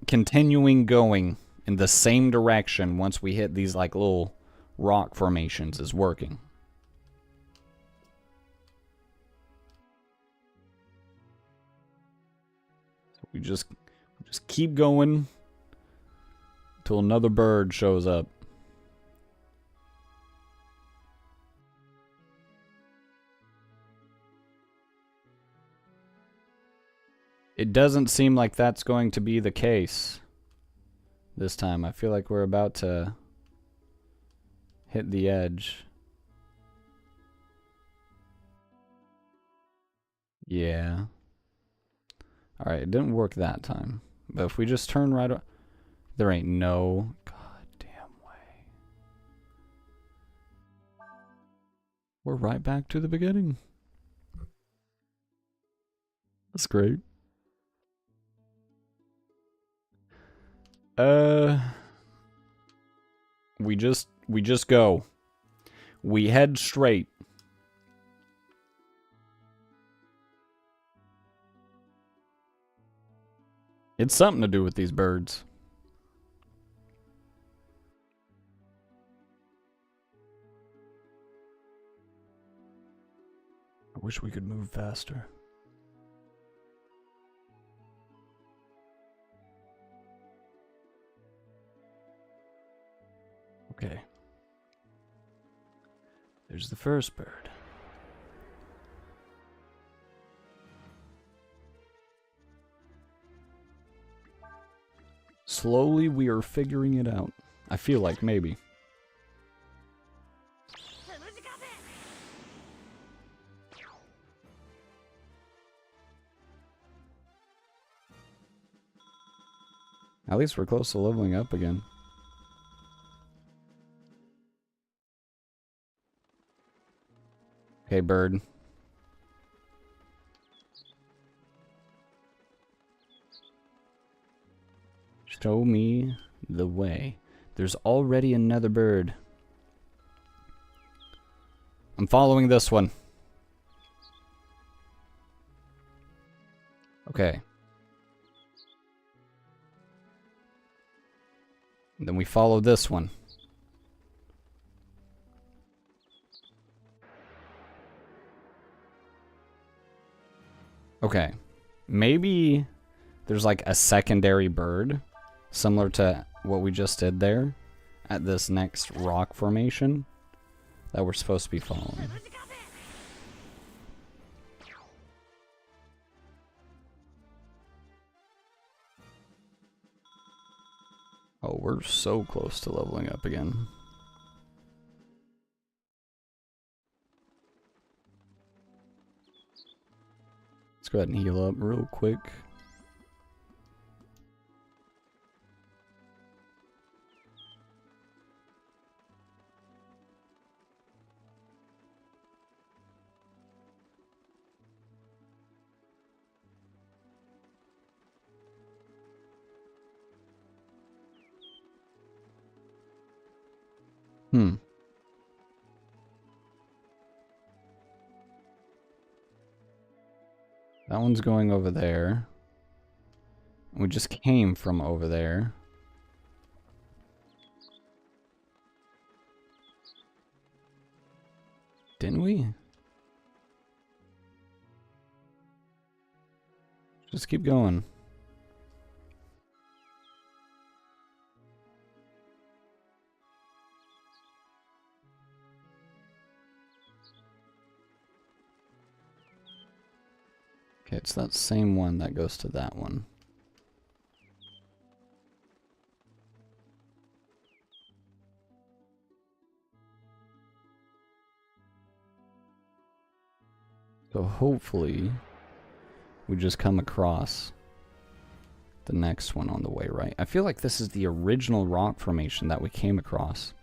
continuing going in the same direction once we hit these like little rock formations is working. So we just keep going until another bird shows up. It doesn't seem like that's going to be the case this time. I feel like we're about to hit the edge. Yeah. Alright, it didn't work that time. But if we just turn right up, there ain't no goddamn way. We're right back to the beginning. That's great. We just go. We head straight. It's something to do with these birds. I wish we could move faster. Okay. There's the first bird. Slowly we are figuring it out. I feel like maybe. At least we're close to leveling up again. Okay, bird. Show me the way. There's already another bird. I'm following this one. Okay. And then we follow this one. Okay. Maybe there's like a secondary bird similar to what we just did there at this next rock formation that we're supposed to be following. Oh, we're so close to leveling up again. Let's go ahead and heal up real quick. That one's going over there. We just came from over there. Didn't we? Just keep going. Okay, it's that same one that goes to that one. So hopefully we just come across the next one on the way, right? I feel like this is the original rock formation that we came across.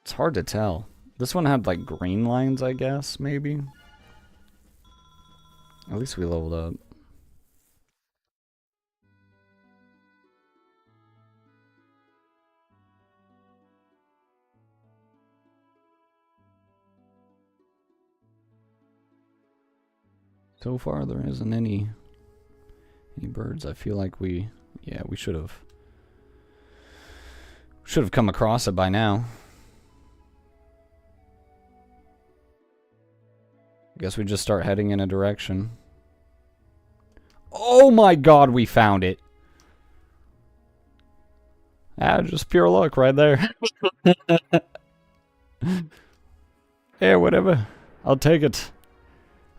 It's hard to tell. This one had like green lines, I guess, maybe. At least we leveled up. So far, there isn't any birds. I feel like we should have come across it by now. I guess we just start heading in a direction. Oh my god, we found it! Ah, just pure luck right there. Yeah, whatever. I'll take it.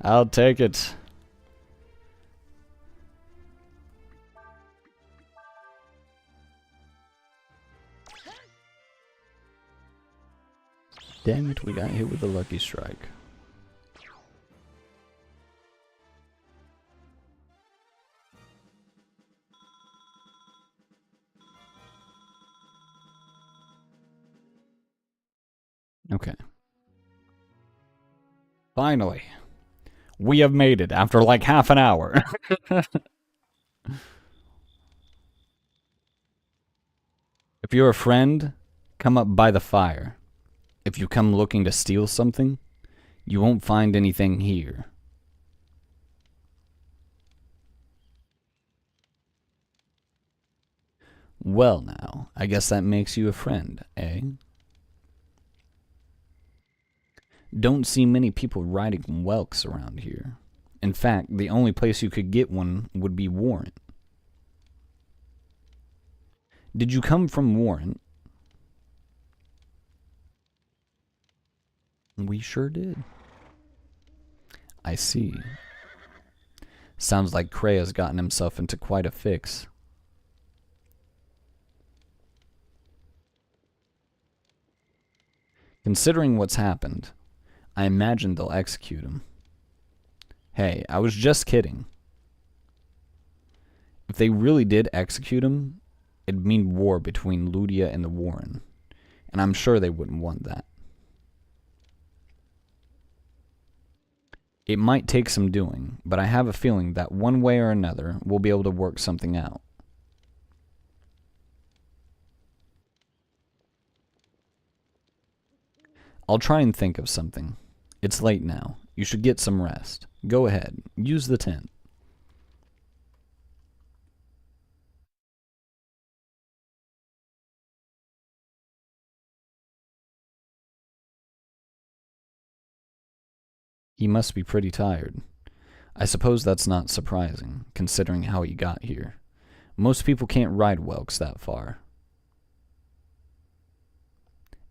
I'll take it. Damn it, we got hit with a lucky strike. Okay. Finally. We have made it after like half an hour. If you're a friend, come up by the fire. If you come looking to steal something, you won't find anything here. Well now, I guess that makes you a friend, eh? Don't see many people riding whelks around here. In fact, the only place you could get one would be Warrant. Did you come from Warrant? We sure did. I see. Sounds like Krea's gotten himself into quite a fix. Considering what's happened, I imagine they'll execute him. Hey, I was just kidding. If they really did execute him, it'd mean war between Ludia and the Warren, and I'm sure they wouldn't want that. It might take some doing, but I have a feeling that one way or another, we'll be able to work something out. I'll try and think of something. It's late now. You should get some rest. Go ahead. Use the tent. He must be pretty tired. I suppose that's not surprising, considering how he got here. Most people can't ride whelks that far.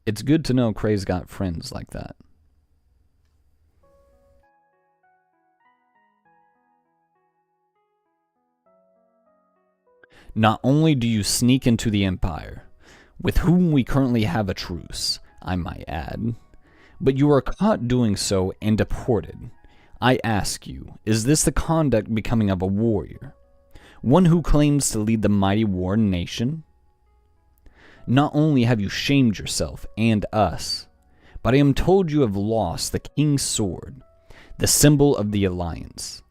It's good to know Krea's got friends like that. Not only do you sneak into the Empire, with whom we currently have a truce, I might add, but you are caught doing so and deported. I ask you, is this the conduct becoming of a warrior? One who claims to lead the mighty Warren nation? Not only have you shamed yourself and us, but I am told you have lost the King's Sword, the symbol of the Alliance.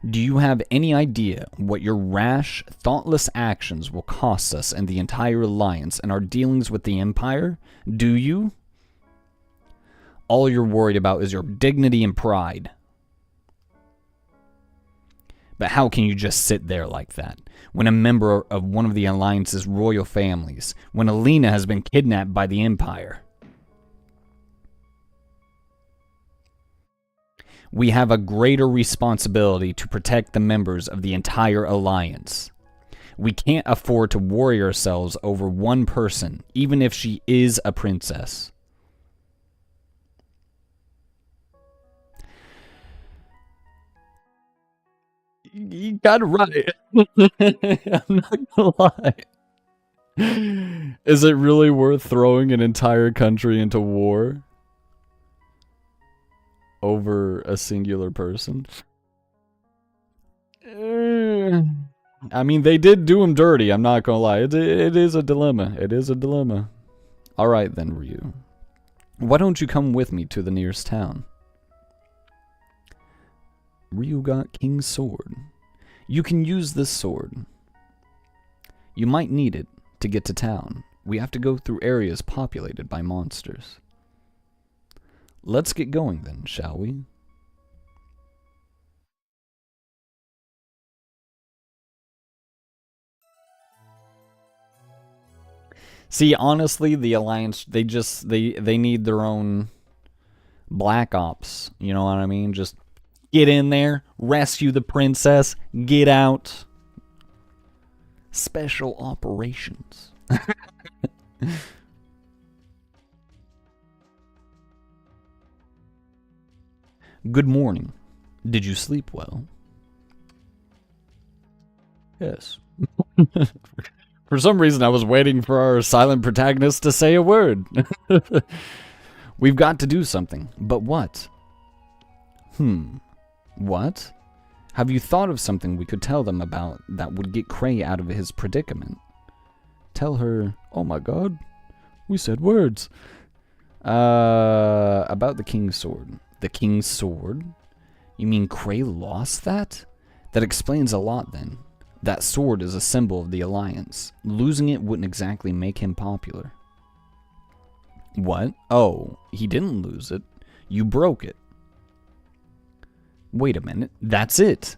Do you have any idea what your rash, thoughtless actions will cost us and the entire Alliance in our dealings with the Empire? Do you? All you're worried about is your dignity and pride. But how can you just sit there like that? When a member of one of the Alliance's royal families, when Alina has been kidnapped by the Empire. We have a greater responsibility to protect the members of the entire Alliance. We can't afford to worry ourselves over one person, even if she is a princess. You got it right. I'm not gonna lie. Is it really worth throwing an entire country into war over a singular person? I mean, they did do him dirty, I'm not gonna lie. It is a dilemma. It is a dilemma. Alright then, Ryu. Why don't you come with me to the nearest town? Ryu got King's Sword. You can use this sword. You might need it to get to town. We have to go through areas populated by monsters. Let's get going then, shall we? See, honestly, the Alliance, they need their own Black Ops. You know what I mean? Just get in there, rescue the princess, get out. Special operations. Good morning. Did you sleep well? Yes. For some reason, I was waiting for our silent protagonist to say a word. We've got to do something. But what? What? Have you thought of something we could tell them about that would get Cray out of his predicament? Tell her, oh my god, we said words. About the King's Sword. The King's Sword? You mean Cray lost that? That explains a lot then. That sword is a symbol of the Alliance. Losing it wouldn't exactly make him popular. What? Oh, he didn't lose it. You broke it. Wait a minute, that's it.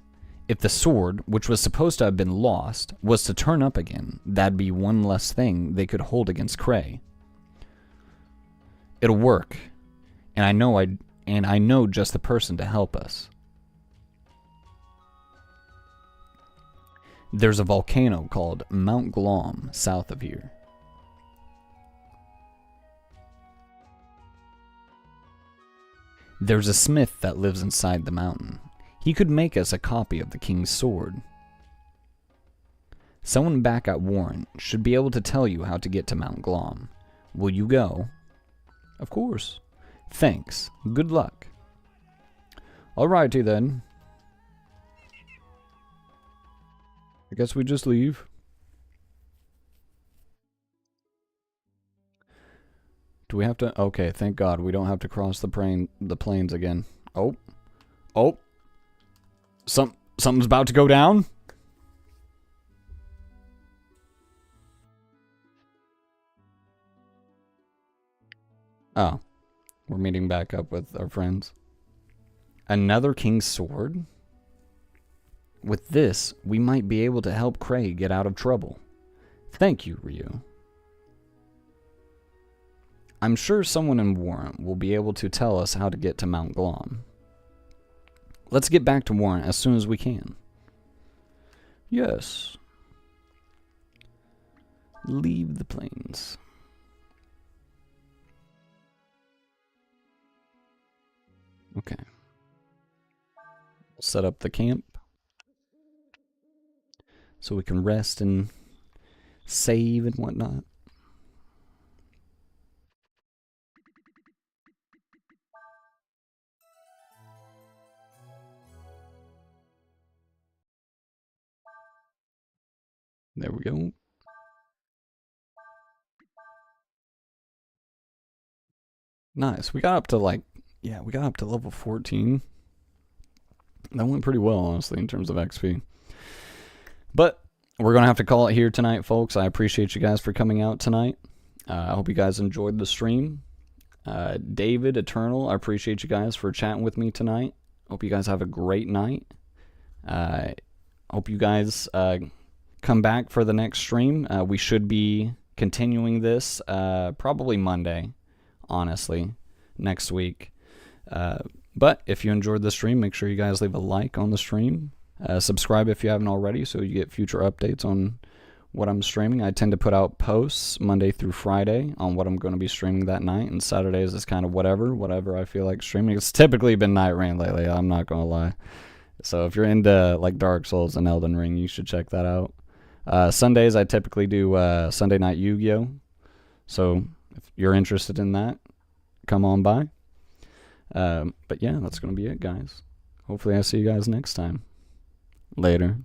If the sword, which was supposed to have been lost, was to turn up again, that'd be one less thing they could hold against Cray. It'll work. And I know just the person to help us. There's a volcano called Mount Glom south of here. There's a smith that lives inside the mountain. He could make us a copy of the King's Sword. Someone back at Warren should be able to tell you how to get to Mount Glom. Will you go? Of course. Thanks. Good luck. Alrighty then. I guess we just leave. Do we have to? Okay, thank God we don't have to cross the plains again. Oh. Oh. Something's about to go down. Oh. We're meeting back up with our friends. Another King's Sword? With this, we might be able to help Cray get out of trouble. Thank you, Ryu. I'm sure someone in Warren will be able to tell us how to get to Mount Glom. Let's get back to Warren as soon as we can. Yes. Leave the plains. Okay. Set up the camp so we can rest and save and whatnot. There we go. Nice. We got up to like, yeah, we got up to level 14. That went pretty well, honestly, in terms of XP. But we're going to have to call it here tonight, folks. I appreciate you guys for coming out tonight. I hope you guys enjoyed the stream. David, Eternal, I appreciate you guys for chatting with me tonight. Hope you guys have a great night. hope you guys come back for the next stream. We should be continuing this probably Monday, honestly, next week. But if you enjoyed the stream, make sure you guys leave a like on the stream. Subscribe if you haven't already so you get future updates on what I'm streaming. I tend to put out posts Monday through Friday on what I'm going to be streaming that night, and Saturdays is kind of whatever I feel like streaming. It's typically been Night Rain lately, I'm not going to lie. So if you're into like Dark Souls and Elden Ring, you should check that out. Sundays I typically do Sunday Night Yu-Gi-Oh! So if you're interested in that, come on by. But yeah, that's going to be it, guys. Hopefully I see you guys next time. Later.